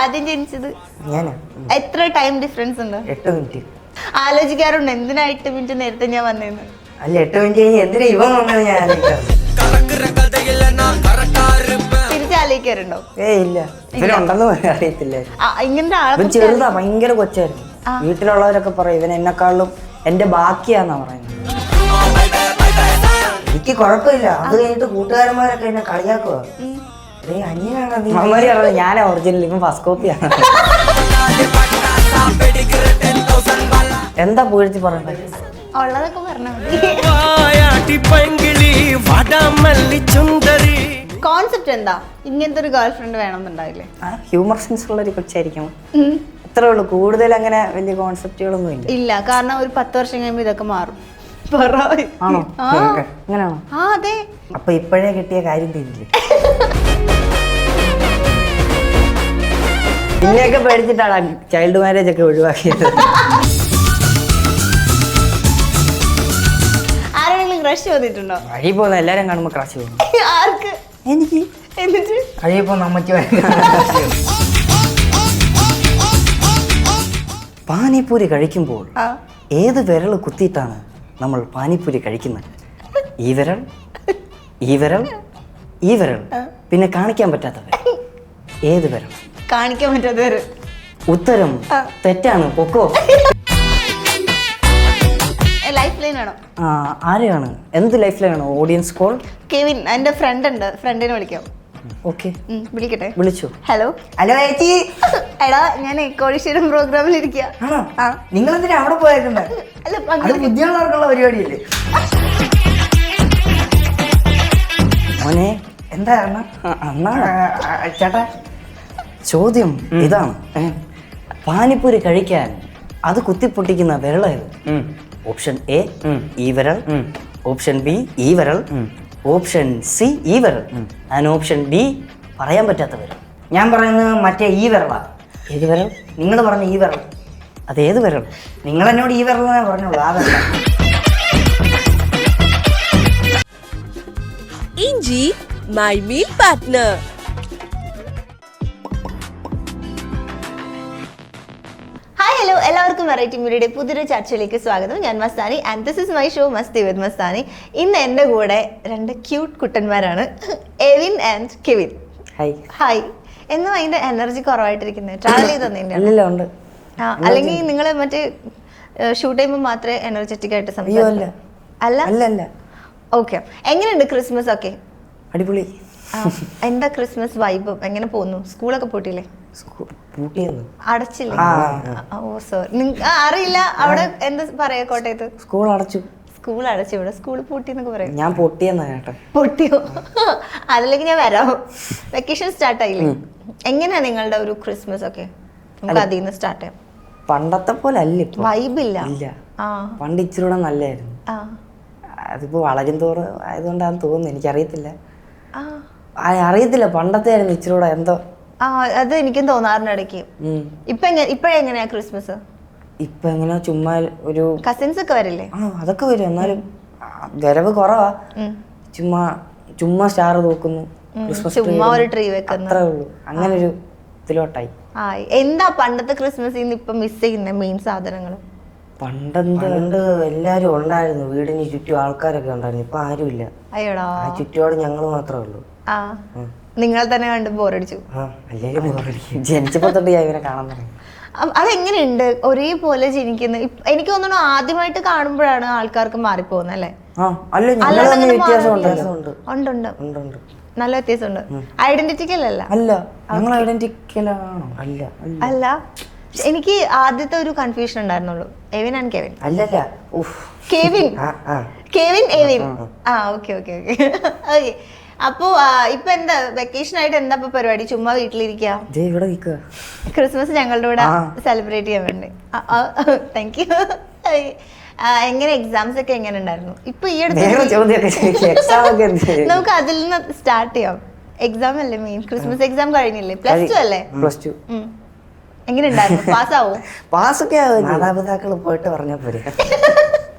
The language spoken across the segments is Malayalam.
ആദ്യം ജനിച്ചത്? ഞാനാ. എത്ര ടൈം ഡിഫറൻസ് ഉണ്ട്? 8 മിനിറ്റ്. ആലോചിക്കാറുണ്ട് എന്തിനാ 8 മിനിറ്റ് നേരത്തെ ഞാൻ വന്നേന്ന്? അല്ല 8 മിനിറ്റ് കഴിഞ്ഞ് എന്തിനാ ഇവൻ വന്നത് ഞാൻ തിരിച്ചാലോചിക്കാറുണ്ടോ? ഇല്ല, ഇവനുണ്ടെന്ന് അറിയത്തില്ല. ഇങ്ങനത്തെ ഇവൻ ചെറുതാ, ഭയങ്കര കൊച്ചായിരുന്നു. വീട്ടിലുള്ളവരൊക്കെ പറയും ഇവൻ എന്നെക്കാളും എന്റെ ബാക്കിയാന്നാ പറയുന്നത്. എനിക്ക് കുഴപ്പമില്ല. അത് കഴിഞ്ഞിട്ട് കൂട്ടുകാരന്മാരൊക്കെ എന്നെ കളിയാക്കുക. അമ്മമാര് ഞാനാ ഒറിജിനൽ, ഇവൻ ഫസ്റ്റ് കോപ്പിയാണ്. എന്താ പൂഴ്ത്തി പറയണ്ടേ? ഉള്ളതൊക്കെ പറഞ്ഞാൽ കോൺസെപ്റ്റ് എന്താ? ഇങ്ങനത്തെ ഒരു ഗേൾ ഫ്രണ്ട് വേണമെന്നുണ്ടാവില്ലേ? ഹ്യൂമർ സെൻസ് ഉള്ള ഒരു കൊച്ചായിരിക്കണം, അത്രേ ഉള്ളൂ. കൂടുതൽ അങ്ങനെ വലിയ കോൺസെപ്റ്റുകളൊന്നും ഇല്ല. ഇല്ല, കാരണം ഒരു 10 വർഷം കഴിയുമ്പോൾ ഇതൊക്കെ മാറും. ആണോ? അങ്ങനെയാണോ? അതെ. അപ്പൊ ഇപ്പോഴേ കിട്ടിയ കാര്യം തീരില്ലേ? പിന്നെയൊക്കെ പേടിച്ചിട്ടാണ് ചൈൽഡ് മാരേജ് ഒക്കെ ഒഴിവാക്കിയത്. ആരെങ്കിലും ക്രഷ് വന്നിട്ടുണ്ടോ? വഴി പോകുന്ന എല്ലാരും കാണുമ്പോ ക്രഷ് പോകും. ആർക്ക്? എനിക്ക്. എന്നിട്ട് വഴി പോകുന്ന അമ്മയ്ക്ക് പാനിപ്പൂരി കഴിക്കുമ്പോൾ ഏത് വിരൽ കുത്തിയിട്ടാണ് നമ്മൾ പാനിപ്പൂരി കഴിക്കുന്നത്? ഈ വിരൽ, ഈ വിരൽ, ഈ വിരൽ, പിന്നെ കാണിക്കാൻ പറ്റാത്ത വിരൽ. ഏത് വിരൽ? കാണിക്കാൻ പറ്റാത്ത വിരൽ. ഉത്തരം തെറ്റാണ്, പൊക്കോ. ലൈഫ് ലൈൻ ആണോ? ആരെയാണ്? എന്ത് ലൈഫ് ലൈൻ ആണോ? Audience call. കെവിൻ, എന്റെ ഫ്രണ്ട് ഉണ്ട്, ഫ്രണ്ടിനെ വിളിക്കാം. ഓക്കെ, വിളിക്കട്ടെ. വിളിച്ചു. ഹലോ. ഹലോ ചേച്ചി. എടാ, ഞാൻ കോടീശ്വരം പ്രോഗ്രാമിൽ ഇരിക്കുക. നിങ്ങൾ എന്തിനാ അവിടെ പോയേക്കണ്ട? ബുദ്ധിയുള്ളവർക്കുള്ള പരിപാടിയല്ലേ? മോനെ എന്താ അണ്ണാ? ചേട്ടാ, ചോദ്യം ഇതാണ്. പാനിപ്പൂരി കഴിക്കാൻ അത് കുത്തിപ്പൊട്ടിക്കുന്ന വിരളായത്? ഓപ്ഷൻ എ ഈ വിരൽ, ഓപ്ഷൻ ബി ഈ വിരൽ, ഓപ്ഷൻ സി ഈ വിരൽ, ആൻഡ് ഓപ്ഷൻ ഡി പറയാൻ പറ്റാത്ത വിരൽ. ഞാൻ പറയുന്നത് മറ്റേ ഈ വിരലാ. ഏത് വിരൽ? നിങ്ങൾ പറഞ്ഞ ഈ വിരൽ. അതേത് വിരൽ? നിങ്ങൾ എന്നോട് ഈ വിരൽ ഞാൻ പറഞ്ഞോളൂ. ആ വിരൽ. ഇഞ്ചി മൈ മീൽ പാർട്ട്ണർ. ഹലോ, എല്ലാവർക്കും വെറൈറ്റി മീഡിയയുടെ പുതിയൊരു ചർച്ചയിലേക്ക് സ്വാഗതം. ഞാൻ Mastani and this is my show Masti with Mastani. ഇന്ന് എൻ്റെ കൂടെ 2 ക്യൂട്ട് കുട്ടന്മാരാണ്, എവിൻ ആൻഡ് കെവിൻ. ഹായ്. എന്നും അതിന്റെ എനർജി കുറവായിട്ടിരിക്കുന്നത്? ട്രാവൽ ചെയ്തോ? ഉണ്ട്. അല്ലെങ്കിൽ നിങ്ങൾ മറ്റേ ഷൂട്ട് ചെയ്യുമ്പോൾ മാത്രമേ എനർജറ്റിക് ആയിട്ട് സംസാരിക്കൂ? അല്ല. ഓക്കെ. എങ്ങനെയുണ്ട് ക്രിസ്മസ് ഒക്കെ? അടിപൊളി. എന്താ ക്രിസ്മസ് വൈബ്? എങ്ങനെ പോകുന്നു? സ്കൂളൊക്കെ പൂട്ടിയില്ലേ? അടച്ചില്ലേ? ഓ സോറി, അറിയില്ല. അവിടെ എന്താ പറയാ കോട്ടയത്ത്? സ്കൂൾ അടച്ചു. സ്കൂൾ അടച്ചു. ഇവിടെ സ്കൂൾ പൂട്ടി എന്നൊക്കെ പറയാം. ഞാൻ പൊട്ടിയെന്നാ കേട്ടോ. പൊട്ടിയോ? അതല്ലെങ്കിൽ ഞാൻ വരാം. വെക്കേഷൻ സ്റ്റാർട്ട് ആയില്ലേ? എങ്ങനെയാ നിങ്ങളുടെ ഒരു ക്രിസ്മസ് ഒക്കെ? നമുക്ക് അതിൽ നിന്ന് സ്റ്റാർട്ട് ചെയ്യാം. പണ്ടത്തെ പോലെ അല്ല ഇപ്പൊ. വൈബില്ല. പണ്ട് ഇച്ചിരി കൂടെ നല്ലായിരുന്നു. അതിപ്പോ വളരും തോറും ആയതുകൊണ്ടാന്ന് തോന്നുന്നു, എനിക്കറിയത്തില്ല. പണ്ടത്തെ ആയിരുന്നു ഇച്ചിരി കൂടെ എന്തോ. അത് എനിക്കും തോന്നാറുണ്ട് ഇടയ്ക്ക്. ഇപ്പഴെങ്ങനെയാ ക്രിസ്മസ്? ഇപ്പൊ എങ്ങനെയാ, ചുമ്മാ ഒരു കസിൻസ് ഒക്കെ വരില്ലേ? അതൊക്കെ വരും, എന്നാലും വരവ് കുറവാ. ചുമ്മാ സ്റ്റാർ തൂക്കുന്നു, ചുമ്മാ ഒരു ട്രീ വെക്കുന്നു, അത്രേ ഉള്ളൂ. അങ്ങനെ ഒരു ഇതിലോട്ടായി. എന്താ പണ്ടത്തെ ക്രിസ്മസിൽ ഇപ്പൊ മിസ് ചെയ്യുന്ന മെയിൻ സാധനങ്ങൾ? പണ്ട് എല്ലാരും ഉണ്ടായിരുന്നു, വീടിന് ചുറ്റും ആൾക്കാരൊക്കെ ഉണ്ടായിരുന്നു. ഇപ്പൊ ആരുമില്ല. അയ്യോടാ, ചുറ്റുപാട് ഞങ്ങൾ മാത്രമേ ഉള്ളൂ. നിങ്ങൾ തന്നെ കണ്ട് ബോറടിച്ചു? ജനിച്ചപ്പോ തൊട്ട് ഞാൻ ഇവരെ കാണാൻ തുടങ്ങി. അതെങ്ങനെയുണ്ട് ഒരേപോലെ ജനിക്കുന്ന? എനിക്ക് തോന്നുന്നു ആദ്യമായിട്ട് കാണുമ്പോഴാണ് ആൾക്കാർക്ക് മാറിപ്പോകുന്നത് അല്ലേ? ഉണ്ട്, നല്ല വ്യത്യാസമുണ്ട്. ഐഡന്റിറ്റിക്കലല്ല? അല്ല. എനിക്ക് ആദ്യത്തെ ഒരു കൺഫ്യൂഷൻ ഉണ്ടായിരുന്നുള്ളൂ, Evin and Kevin. Kevin Evin. Okay. അപ്പോ ഇപ്പൊ എന്താ വെക്കേഷൻ ആയിട്ട് എന്താ പരിപാടി? ചുമ്മാ വീട്ടിലിരിക്കുക? ക്രിസ്മസ് ഞങ്ങളുടെ കൂടെ സെലിബ്രേറ്റ് ചെയ്യാൻ വേണ്ടി. Thank you. എങ്ങനെ എക്സാംസ് ഒക്കെ എങ്ങനെ ഉണ്ടായിരുന്നു? ഇപ്പൊ ഈ അടുത്ത് നമുക്ക് അതിൽ നിന്ന് സ്റ്റാർട്ട് ചെയ്യാം. എക്സാം അല്ലേ മെയിൻ? ക്രിസ്മസ് എക്സാം കഴിഞ്ഞില്ലേ? +2 അല്ലേ? +2. എങ്ങനെ ഉണ്ടായിരുന്നു? പാസ്സാവോ? പാസ്സൊക്കെ മാതാപിതാക്കൾ പോയിട്ട് പറഞ്ഞാൽ പോരെ.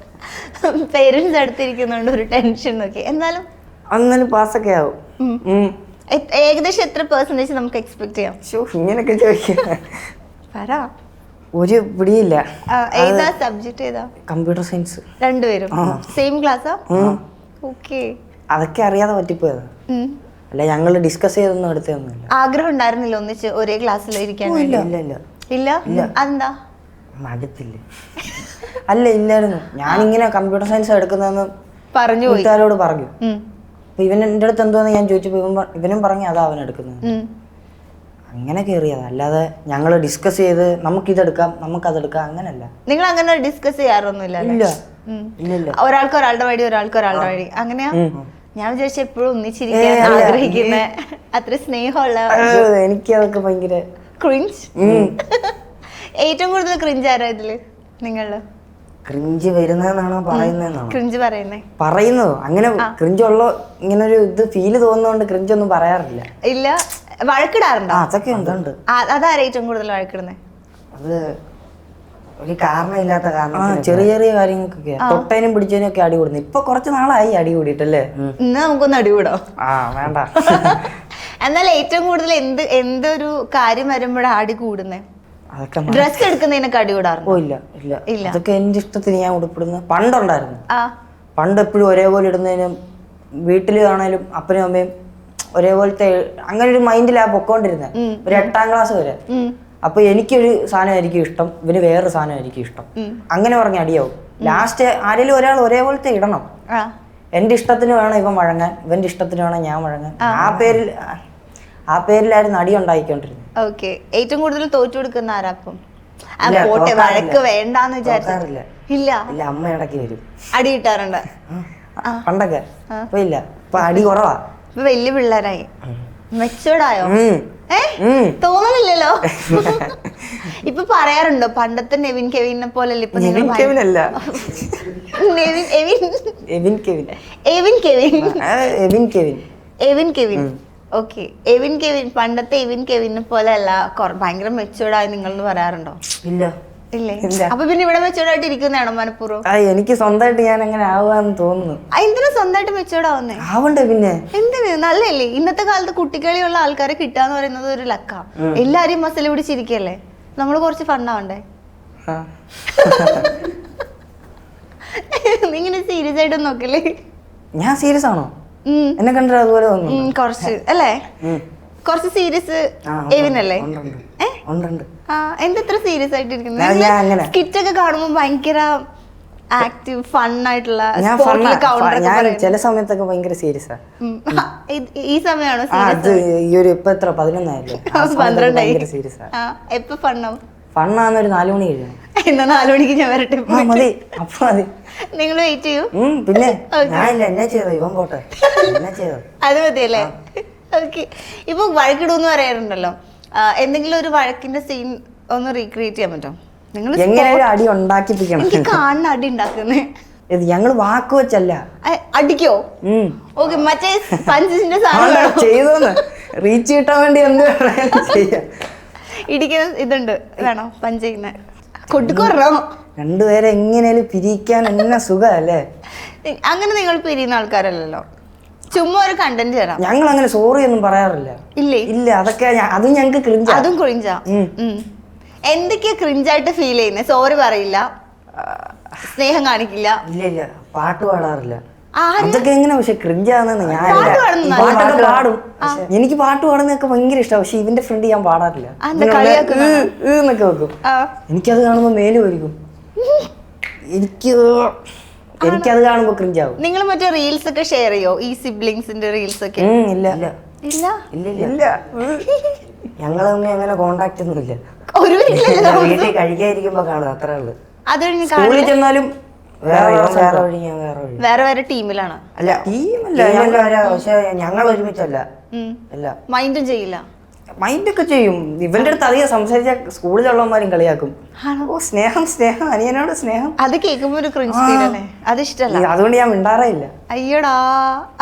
പേരൻസ് അടുത്തിരിക്കുന്നുണ്ട്, ഒരു ടെൻഷൻ ഒക്കെ. എന്നാലും പാസ്സൊക്കെ ആവും. ഏകദേശം എത്ര പെർസെന്റേജ് നമുക്ക് എക്സ്പെക്ട് ചെയ്യാം? ഇങ്ങനൊക്കെ ചോദിക്കുക പറ. ഒരു പിടിയില്ല. ഏതാ സബ്ജക്ട് ഏതാ? Computer science. രണ്ടുപേരും സെയിം ക്ലാസ്സാ? ഓക്കെ. അതൊക്കെ അറിയാതെ പറ്റിപ്പോയതാ. അല്ല ഞങ്ങൾ ഡിസ്കസ് ചെയ്തൊന്നും എടുത്തൊന്നുമില്ല. ആഗ്രഹം ഉണ്ടായിരുന്നില്ല ഒന്നിച്ച് ഒരേ ക്ലാസ്സിൽ ഇരിക്കാൻ? ഇല്ല. അതെന്താ? മടുത്തില്ലേ? അല്ല ഇല്ലായിരുന്നു. ഞാനിങ്ങനെ കമ്പ്യൂട്ടർ സയൻസ് എടുക്കുന്നതെന്ന് പറഞ്ഞു വീട്ടുകാരോട് പറഞ്ഞു. അപ്പൊ ഇവൻ എൻ്റെ അടുത്ത് എന്തോന്ന് ഞാൻ ചോദിച്ചപ്പോ ഇവനും പറഞ്ഞു അതാ അവൻ എടുക്കുന്നത്. അങ്ങനെ കയറിയതാ, അല്ലാതെ ഞങ്ങൾ ഡിസ്കസ് ചെയ്ത് നമുക്കിതെടുക്കാം നമുക്കതെടുക്കാം അങ്ങനല്ല. നിങ്ങൾ അങ്ങനെ ഡിസ്കസ് ചെയ്യാറൊന്നുമില്ല? ഇല്ല. ഒരാൾക്ക് ഒരാളുടെ വഴി ഒരാൾക്ക് ഒരാളുടെ വഴി അങ്ങനെയാ? ഞാൻ വിചാരിച്ച എപ്പോഴും ഒന്നിച്ചിരിക്കാൻ ആഗ്രഹിക്കുന്ന അത്ര സ്നേഹമുള്ള. എനിക്ക് അതൊക്കെ ഭയങ്കര ക്രിഞ്ച്. ഏറ്റവും കൂടുതൽ ക്രിഞ്ച് ആരാ ഇതില് നിങ്ങള്? ക്രിഞ്ച് വരുന്നതെന്നാണോ പറയുന്നതെന്നാണോ? ക്രിഞ്ച് പറയുന്നതോ? അങ്ങനെ ക്രിഞ്ച് ഉള്ള ഇങ്ങനെ ഒരു ഇത് ഫീല് തോന്നുന്നോണ്ട് ക്രിഞ്ച് ഒന്നും പറയാറില്ല. ഇല്ല. വഴക്കിടാറുണ്ടോ? അതൊക്കെ ഉണ്ട്. അതാരാ ഏറ്റവും കൂടുതൽ വഴക്കിടുന്നേ? അത് ഒരു കാരണമില്ലാത്ത കാരണം, ചെറിയ ചെറിയ കാര്യങ്ങൾക്കൊക്കെ തൊട്ടേനും പിടിച്ചതിനും ഒക്കെ അടി കൂടുന്നു. ഇപ്പൊ കുറച്ച് നാളായി അടി കൂടിയിട്ടല്ലേ. ഇന്ന് നമുക്കൊന്ന് അടികൂടോ? വേണ്ട. എന്നാൽ ഏറ്റവും കൂടുതൽ എന്തൊരു കാര്യം വരുമ്പോഴാണ് അടി കൂടുന്നേ? ഡ്രസ് എടുക്കുന്നതിനൊക്കെ അടി കൂടാറുണ്ടോ? ഇല്ല. അതൊക്കെ എന്റെ ഇഷ്ടത്തിന് ഞാൻ ഉടുപ്പിടുന്നത്. പണ്ടുണ്ടായിരുന്നു. പണ്ട് എപ്പോഴും ഒരേപോലെ ഇടുന്നതിനും വീട്ടിലാണേലും അപ്പനും അമ്മയും ഒരേപോലത്തെ അങ്ങനെ ഒരു മൈൻഡിലാ പൊക്കോണ്ടിരുന്നത് ഒരു 8ാം ക്ലാസ് വരെ. അപ്പൊ എനിക്കൊരു സാധനമായിരിക്കും ഇഷ്ടം, ഇവന് വേറൊരു സാധനമായിരിക്കും ഇഷ്ടം. അങ്ങനെ പറഞ്ഞ അടിയാവും. ലാസ്റ്റ് ആരെങ്കിലും ഒരാൾ ഒരേപോലത്തെ ഇടണം. എന്റെ ഇഷ്ടത്തിന് വേണം ഇവൻ വഴങ്ങാൻ, ഇവന്റെ ഇഷ്ടത്തിന് വേണം ഞാൻ വഴങ്ങാൻ. ആ പേരിലായിരുന്നു അടി ഉണ്ടായിക്കൊണ്ടിരുന്നത്. ഓക്കെ. ഏറ്റവും കൂടുതൽ തോറ്റു കൊടുക്കുന്ന ആരാപ്പം? പോട്ടെ, വഴക്ക് വേണ്ടാന്ന് വിചാരിച്ചില്ല. ഇല്ല. അമ്മ ഇടയ്ക്ക് വരും, അടി കിട്ടാറുണ്ട് പണ്ടൊക്കെ. ഇപ്പൊ ഇല്ല, ഇപ്പൊ അടി കുറവാ. ഇപ്പൊ വലിയ പിള്ളേരായി, മെച്ചൂർഡായോ? തോന്നുന്നില്ലല്ലോ. ഇപ്പൊ പറയാറുണ്ടോ പണ്ടത്തെ നെവിൻ കെവിനെ പോലല്ലേ ഇപ്പൊ? Evin Kevin. Okay. Evin Kevin പണ്ടത്തെ എവിൻ കെവിനെ പോലെ അല്ല, ഭയങ്കര മെച്ചൂർഡായി നിങ്ങൾ പറയാറുണ്ടോ? ഇല്ലേ? അപ്പൊ പിന്നെ ഇവിടെ മെച്ചൂർഡ് ആയിട്ട് ഇരിക്കുന്നതാണോ മനഃപൂർവ്വം? എനിക്ക് സ്വന്തമായിട്ട് ഞാൻ അങ്ങനെ ആവാന്ന് തോന്നുന്നു. എന്തിനാ സ്വന്തമായിട്ട് മെച്ചൂർഡ് ആവുന്നേ? ആവണ്ടേ പിന്നെ? എന്തിന്? നല്ലല്ലേ? ഇന്നത്തെ കാലത്ത് കുട്ടികളിയുള്ള ആൾക്കാരെ കിട്ടാന്ന് പറയുന്നത് ഒരു ലക്കാ. എല്ലാരും മസിൽ പിടിച്ചിരിക്കല്ലേ, നമ്മള് കുറച്ച് ഫണ്ണാവണ്ടേ? നിങ്ങനെ സീരിയസ് ആയിട്ട് നോക്കല്ലേ? ഞാൻ സീരിയസ് ആണോ? എന്നെ കണ്ടിട്ട് അതുപോലെ തോന്നുന്നു. കുറച്ച് അല്ലേ? കുറച്ച് സീരിയസ് എവിനല്ലേ? എന്തെത്ര സീരിയസ് ആയിട്ടിരിക്കുന്നത്? സ്കിറ്റ് ഒക്കെ കാണുമ്പോ ഭയങ്കര ആക്റ്റീവ് ഫൺ ആയിട്ടുള്ള. ചില സമയത്തൊക്കെ ഭയങ്കര സീരിയസാ. ഈ സമയമാണോ ഈ ഒരു ഇപ്പൊ എത്ര 11 എപ്പൊ ഫണ്ണാവും? ഫണ്ണാന്ന് ഒരു 4 മണി കഴിയണം. എന്നാ 4 മണിക്ക് ഞാൻ വരട്ടെ. മതി. അപ്പൊ മതി. നിങ്ങൾ വെയിറ്റ് ചെയ്യൂ. പിന്നെ എന്നെ ചെയ്തോ, ഇവൻ പോട്ടെ. എന്നെ ചെയ്തോ, അത് മതിയല്ലേ? ഓക്കെ. ഇപ്പൊ വഴക്കിടൂന്ന് പറയാറുണ്ടല്ലോ, എന്തെങ്കിലും ഒരു വഴക്കിന്റെ സീൻ ഒന്ന് റീക്രിയേറ്റ് ചെയ്യാൻ പറ്റും? നിങ്ങൾ എങ്ങനെ അടി ഉണ്ടാക്കിപ്പിക്കണം? എനിക്ക് കാണുന്ന അടി ഉണ്ടാക്കുന്നേ ഞങ്ങള് വാക്ക് വെച്ചല്ല. അടിക്കോ? ഓക്കെ. മറ്റേ പഞ്ചിന്റെ സാധനം ചെയ്തോന്ന് റീച്ച് കിട്ടാൻ വേണ്ടി എന്ത് ചെയ്യാം. ഇടിക്കുന്ന ഇതുണ്ട് വേണോ? പഞ്ച് ചെയ്യുന്ന കൊടുക്കോ? രണ്ടുപേരെ എങ്ങനെയാലും പിരിക്കാൻ എന്നെ സുഖല്ലേ. അങ്ങനെ നിങ്ങൾ പിരിയുന്ന ആൾക്കാരല്ലല്ലോ, ചുമ്മാ ഒരു കണ്ടന്റ് തരാം. ഞങ്ങൾ അങ്ങനെ സോറി ഒന്നും പറയാറില്ല. ഇല്ല. അതൊക്കെ അതും ഞങ്ങൾക്ക് ക്രിഞ്ചാ. അതും ക്രിഞ്ചാ. എന്തൊക്കെയാ ക്രിഞ്ചായിട്ട് ഫീൽ ചെയ്യുന്നത്? സോറി പറയില്ല, സ്നേഹം കാണിക്കില്ല. ഇല്ല. പാട്ട് പാടാറില്ല. അതൊക്കെ എങ്ങനെ പക്ഷെ ക്രിഞ്ചാന്ന് ഞാൻ പാട്ടൊക്കെ പാടും. എനിക്ക് പാട്ട് പാടുന്നതൊക്കെ ഭയങ്കര ഇഷ്ടമാണ്. പക്ഷെ ഇവന്റെ ഫ്രണ്ട് ഞാൻ പാടാറില്ല. എന്നൊക്കെ വെക്കും. എനിക്കത് കാണുമ്പോ മേല് വരിക്കും. എനിക്കത് കാണുമ്പോ ക്രിഞ്ചാവും. നിങ്ങൾ മറ്റേ റീൽസ് ഒക്കെ ഷെയർ ചെയ്യോ? ഈ സിബ്ലിങ്സിന്റെ റീൽസ് ഒക്കെ? ഇല്ല. ഞങ്ങളൊന്നും അങ്ങനെ കോണ്ടാക്ട് ഒന്നും ഇല്ല. ഒരു വീട്ടിൽ കഴിക്കാതിരിക്കുമ്പോ കാണും, അത്രേ ഉള്ളു. അത് സ്കൂളിൽ ചെന്നാലും വേറെ വേറെ ടീമിലാണ്. അല്ല ടീമല്ല, പക്ഷെ ഞങ്ങൾ ഒരുമിച്ചല്ല. മൈൻഡും ചെയ്യില്ല. മൈൻഡൊക്കെ ചെയ്യും. ഇവന്റെ അടുത്ത് അധികം സംസാരിച്ച സ്കൂളിലുള്ളവന്മാരും കളിയാക്കും. സ്നേഹം അനിയനോട് സ്നേഹം. അത് കേൾക്കുമ്പോ ഒരു ക്രിഞ്ച് ഫീൽ അല്ലേ? അത് ഇഷ്ടല്ല. അതുകൊണ്ട് ഞാൻ മിണ്ടാറേ ഇല്ല. അയ്യോടാ.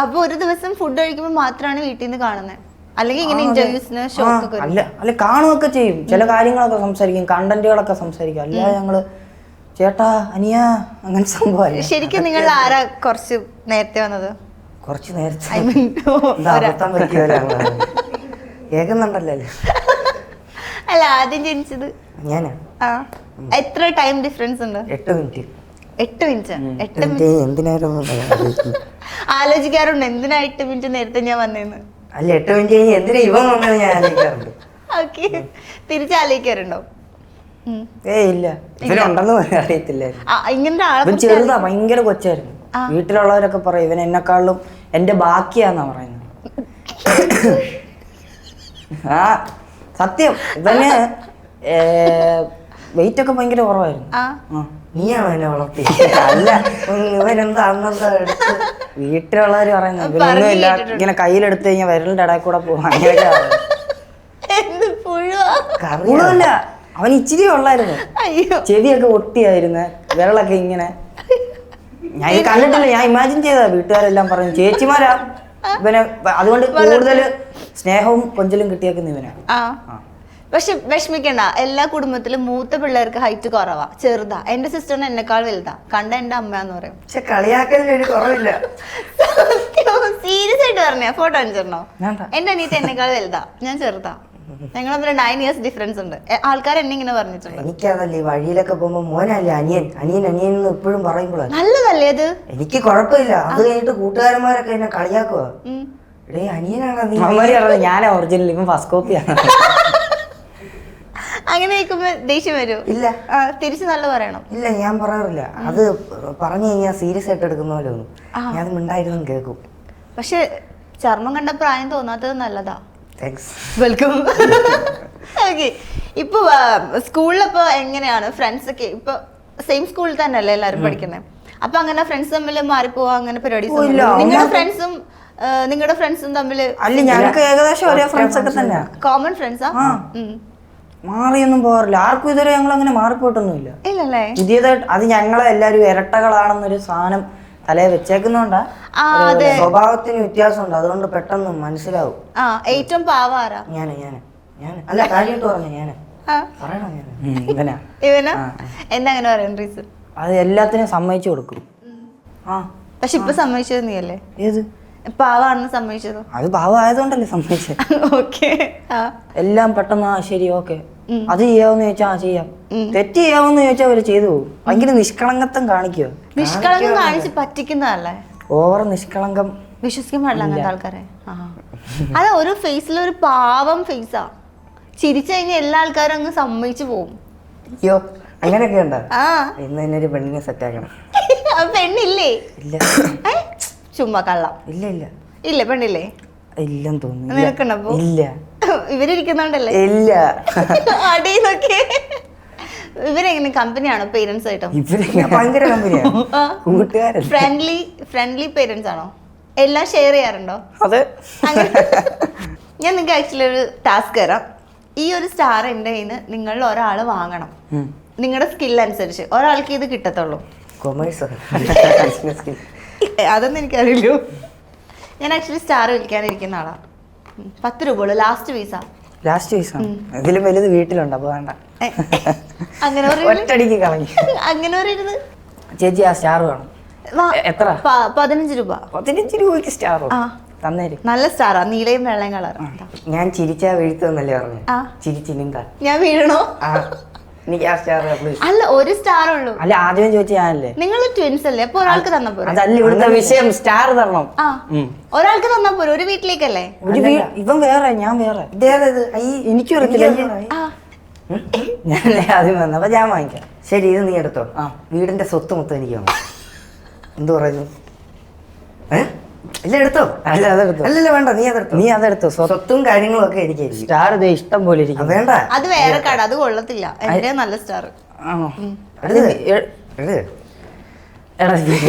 അപ്പൊ ഒരു ദിവസം ഫുഡ് കഴിക്കുമ്പോ മാത്രമാണ് വീട്ടിൽ നിന്ന് കാണുന്നത്, അല്ലെങ്കിൽ ഇങ്ങനെ ഇന്റർവ്യൂസിന് ഷോക്ക് അല്ല കാണുകയൊക്കെ ചെയ്യും. ചില കാര്യങ്ങളൊക്കെ സംസാരിക്കും, കണ്ടന്റുകളൊക്കെ സംസാരിക്കും. അല്ലാതെ ഞങ്ങള് ചേട്ടാ അനിയ അങ്ങനെ സംഭവം. ശരിക്കും നിങ്ങൾ ആരാ കുറച്ച് നേരത്തെ വന്നത്? കുറച്ച് നേരത്തെ I mean, എന്താ അബദ്ധം പറ്റിയവരാ കേൾക്കുന്നുണ്ടല്ലോ അല്ലേ? അല്ല ആദ്യം ജനിച്ചത് ഞാനാ ആ എത്ര ടൈം ഡിഫറൻസ് ഉണ്ട്? 8 മിനിറ്റ്. 8 മിനിറ്റ്. 8 മിനിറ്റ് എന്തിനായിരുന്നു ആലോചിക്കാറുണ്ട് എന്തിനാ 8 മിനിറ്റ് നേരത്തെ ഞാൻ വന്നേന്ന്? അല്ല 8 മിനിറ്റ് കഴിഞ്ഞ് എന്തിനാ ഇവൻ വന്നത് ഞാൻ ആലോചിക്കാറുണ്ട്. ഓക്കെ, തിരിച്ചാലോചിക്കാറുണ്ടോ? ഇല്ല, ഇവനുണ്ടെന്ന് അറിയത്തില്ലായിരുന്നു. ഇങ്ങനത്തെ ഇവൻ ആളെ ചെറുതാ, ഭയങ്കര കൊച്ചായിരുന്നു. വീട്ടിലുള്ളവരൊക്കെ പറയും ഇവൻ എന്നെക്കാളും എന്റെ ബാക്കിയാന്നാ പറയുന്നത്. ആ സത്യം, ഇവന് വെയിറ്റ് ഒക്കെ ഭയങ്കര കുറവായിരുന്നു. നീയാണോ എന്നെ വളർത്തി? അല്ല, ഇവൻ എന്താ അന്നെന്താ എടുത്ത് വീട്ടിലുള്ളവര് പറയുന്നത് ഇവനൊന്നും ഇല്ല, ഇങ്ങനെ കയ്യിലെടുത്ത് കഴിഞ്ഞാൽ വിരലിന്റെ ഇടയിൽ കൂടെ പോകും അങ്ങനെയൊക്കെ പുഴുവല്ല. അവൻ ഇച്ചിരി ഉള്ളായിരുന്നു, ചെവിയൊക്കെ ഒട്ടിയായിരുന്നു, വിരളൊക്കെ ഇങ്ങനെ. ഞാൻ ഇത് കണ്ടിട്ടില്ല, ഞാൻ ഇമാജിൻ ചെയ്താ. വീട്ടുകാരെല്ലാം പറഞ്ഞു ചേച്ചിമാരാ ഇവനെ, അതുകൊണ്ട് കൂടുതൽ സ്നേഹവും കൊഞ്ചലും കിട്ടിയേക്കുന്ന ഇവനാണ്. പക്ഷെ വിഷമിക്കണ്ട, എല്ലാ കുടുംബത്തിലും മൂത്ത പിള്ളേർക്ക് ഹൈറ്റ് കുറവാ, ചെറുതാ. എന്റെ സിസ്റ്ററിന് എന്നെക്കാൾ വലുതാ, കണ്ട എന്റെ അമ്മയാന്ന് പറയും. പക്ഷെ കളിയാക്കലിന് കുറവില്ല. സീരിയസ് ആയിട്ട് പറഞ്ഞ ഫോട്ടോ അണിച്ചിരണോ? എന്റെ അനിയത്തി എന്നെക്കാൾ വലുതാ, ഞാൻ ചെറുതാ. ഞങ്ങൾ തമ്മിൽ 9 years ഡിഫറൻസ് ഉണ്ട്. ആൾക്കാർ എന്നെ ഇങ്ങനെ പറഞ്ഞിട്ടുണ്ട്. എനിക്കതല്ലേ, വഴിയിലൊക്കെ പോകുമ്പോ മോനല്ലേ അനിയൻ അനിയൻ അനിയൻ എന്ന് എപ്പോഴും പറയുമ്പോഴാണ് നല്ലതല്ലേ അത്? എനിക്ക് കുഴപ്പമില്ല. അത് കഴിഞ്ഞിട്ട് കൂട്ടുകാരന്മാരൊക്കെ എന്നെ കളിയാക്കുക, എടേ അനിയനാണ്. ഞാനാ ഒറിജിനൽ, ഇവൻ ഫസ്റ്റ് കോപ്പിയാണ്. അങ്ങനെ കേൾക്കുമ്പോ ദേഷ്യം വരും? ഇല്ല, തിരിച്ചു നല്ല പറയണം. ഇല്ല, ഞാൻ പറയാറില്ല. അത് പറഞ്ഞു കഴിഞ്ഞാൽ സീരിയസ് ആയിട്ട് എടുക്കുന്ന പോലെ ഒന്നും ഞാൻ മിണ്ടായിരുന്നു കേൾക്കും. പക്ഷെ ചർമ്മം കണ്ട പ്രായം തോന്നാത്തത് നല്ലതാ. Thanks, welcome. ഓക്കെ, ഇപ്പൊ സ്കൂളിലപ്പോ എങ്ങനെയാണ് ഫ്രണ്ട്സ് ഒക്കെ? ഇപ്പൊ സെയിം സ്കൂളിൽ തന്നെ അല്ലേ എല്ലാരും പഠിക്കുന്നത്? അപ്പൊ അങ്ങനെ ഫ്രണ്ട്സ് തമ്മിൽ മാറിപ്പോവാ അങ്ങനെ പരിപാടി? നിങ്ങളുടെ ഫ്രണ്ട്സും തമ്മിൽ? അല്ല, ഞങ്ങൾക്ക് ഏകദേശം ഒരേ ഫ്രണ്ട്സ് ഒക്കെ തന്നെ. കോമൺ ഫ്രണ്ട്സാ? മാറിയൊന്നും പോകാറില്ല. ആർക്കും ഇതുവരെ ഞങ്ങൾ അങ്ങനെ മാറിപ്പോയിട്ടൊന്നുമില്ല. ഇല്ലല്ലേ? പുതിയതായിട്ട് അത് ഞങ്ങളെ എല്ലാരും ഇരട്ടകളാണെന്നൊരു സാധനം തലയെ വെച്ചേക്കുന്നോണ്ടാ. സ്വഭാവത്തിന് വ്യത്യാസമുണ്ട്, അതുകൊണ്ട് പെട്ടെന്ന് മനസ്സിലാവും. ഏറ്റവും പാവാറാ? ഞാന് അല്ല, കാര്യമായിട്ട് പറഞ്ഞു ഞാന് പറയണോ? ഇവനാ. എന്താ അങ്ങനെ പറയാൻ റീസൺ? അത് എല്ലാത്തിനും സമ്മതിച്ചു കൊടുക്കും. പക്ഷെ ഇപ്പൊ സമ്മതിച്ചത് നീ അല്ലേ? ഏത് പാവാണെന്ന് സമ്മതിച്ചത്? അത് പാവമായതുകൊണ്ടല്ലേ സമ്മതിച്ചത്. ഓക്കെ, എല്ലാം പെട്ടെന്ന് ശരി ഓക്കെ അത് ചെയ്യാവെന്ന് ചോദിച്ചാ ചെയ്യാം, തെറ്റ് ചെയ്യാവെന്ന് ചോദിച്ചാൽ അവര് ചെയ്തു പോകും. ഭയങ്കര നിഷ്കളങ്കത്വം കാണിക്കുക. നിഷ്കളങ്കം കാണിച്ച് പറ്റിക്കുന്നതല്ലേ? ഓവർ നിഷ്കളങ്കം വിശ്വസിക്കാൻ പാടില്ല അങ്ങനത്തെ ആൾക്കാരെ. അതാ ഒരു ഫേസിൽ ഒരു പാവം ഫേസാ, ചിരിച്ചു കഴിഞ്ഞാൽ എല്ലാ ആൾക്കാരും അങ്ങ് സമ്മതിച്ചു പോകും. അയ്യോ, അങ്ങനെയൊക്കെ ഉണ്ടോ? ഇന്ന് തന്നെ ഒരു പെണ്ണിനെ സെറ്റ് ആക്കണം. പെണ്ണില്ലേ? ഇല്ല. ചുമ്മാ കള്ളം. ഇല്ല ഇല്ല ഇല്ല, പെണ്ണില്ലേ? ഇല്ലെന്ന് തോന്നുന്നു. നിനക്കുണ്ടപ്പോ? ഇല്ല. ഇവരിരിക്കുന്നുണ്ടല്ലേ? ഇല്ല. അടിന്നൊക്കെ. ഇവരെങ്ങനെ കമ്പനിയാണോ പേരൻസ് ആയിട്ടും? ഭയങ്കര കമ്പനിയാണ്, കൂട്ടുകാരൻ. ഫ്രണ്ട്ലി പേരൻസ് ആണോ? എല്ലാം ഷെയർ ചെയ്യാറുണ്ടോ? അതെ. ഞാൻ നിങ്ങൾക്ക് ആക്ച്വലി ഒരു ടാസ്ക് തരാം. ഈ ഒരു സ്റ്റാർ എൻ്റെ കയ്യിൽ നിന്ന് നിങ്ങളിൽ ഒരാൾ വാങ്ങണം. നിങ്ങളുടെ സ്കിൽ അനുസരിച്ച് ഒരാൾക്ക് ഇത് കിട്ടത്തുള്ളൂ. അതൊന്നും എനിക്കറിയില്ലോ. ഞാൻ ആക്ച്വലി സ്റ്റാർ വിൽക്കാനിരിക്കുന്ന ആളാ. 10 രൂപ ലാസ്റ്റ് പൈസ. ഇതിലും വലുത് വീട്ടിലുണ്ട്, അപ്പൊ വേണ്ട. അങ്ങനെ ഒറ്റടിക്ക് കളഞ്ഞു. അങ്ങനെ പറയരുത് ചേച്ചി. ആ സ്റ്റാർ വേണം. എത്ര? 15 രൂപ. 15 രൂപയ്ക്ക് സ്റ്റാർ തന്നേരും. നല്ല സ്റ്റാറാ, നീലയും വെള്ളയും കളർ. ഞാൻ ചിരിച്ചാ വീഴ്ത്തുന്നല്ലേ പറഞ്ഞു? ചിരിച്ചില്ല. ഞാൻ വീഴണോ? എനിക്ക് ആ സ്റ്റാർ അല്ല, ഒരു സ്റ്റാർ ഉള്ളൂ. അല്ല, ആദ്യം ചോദിച്ച ഞാനല്ലേ? നിങ്ങൾ ട്വിൻസ് അല്ലേ, അപ്പൊ ഒരാൾക്ക് തന്നാ പോരെ? അതല്ല ഇവിടുത്തെ വിഷയം, സ്റ്റാർ തരണം. ഒരാൾക്ക് തന്നാ പോരെ, ഒരു വീട്ടിലേക്കല്ലേ? ഇവൻ വേറെ, ഞാൻ വേറെ. എനിക്കും അറിയത്തില്ല. ഞാനല്ലേ ആദ്യം വന്ന, അപ്പൊ ഞാൻ വാങ്ങിക്കാം. ശരി, ഇത് നീ എടുത്തോ. വീടിന്റെ സ്വത്ത് മൊത്തം എനിക്ക് വേണം. എന്ത് പറയുന്നു? ഇല്ല, എടുത്തോ. അല്ലല്ല, വേണ്ട, നീ അതെടുത്തോ. സ്വത്തും കാര്യങ്ങളും ഒക്കെ എനിക്ക്. സ്റ്റാർ ഇഷ്ടം പോലെ ഇരിക്കും. വേണ്ട, അത് വേറെ കട, അത് കൊള്ളത്തില്ല. എന്റെ നല്ല സ്റ്റാർ.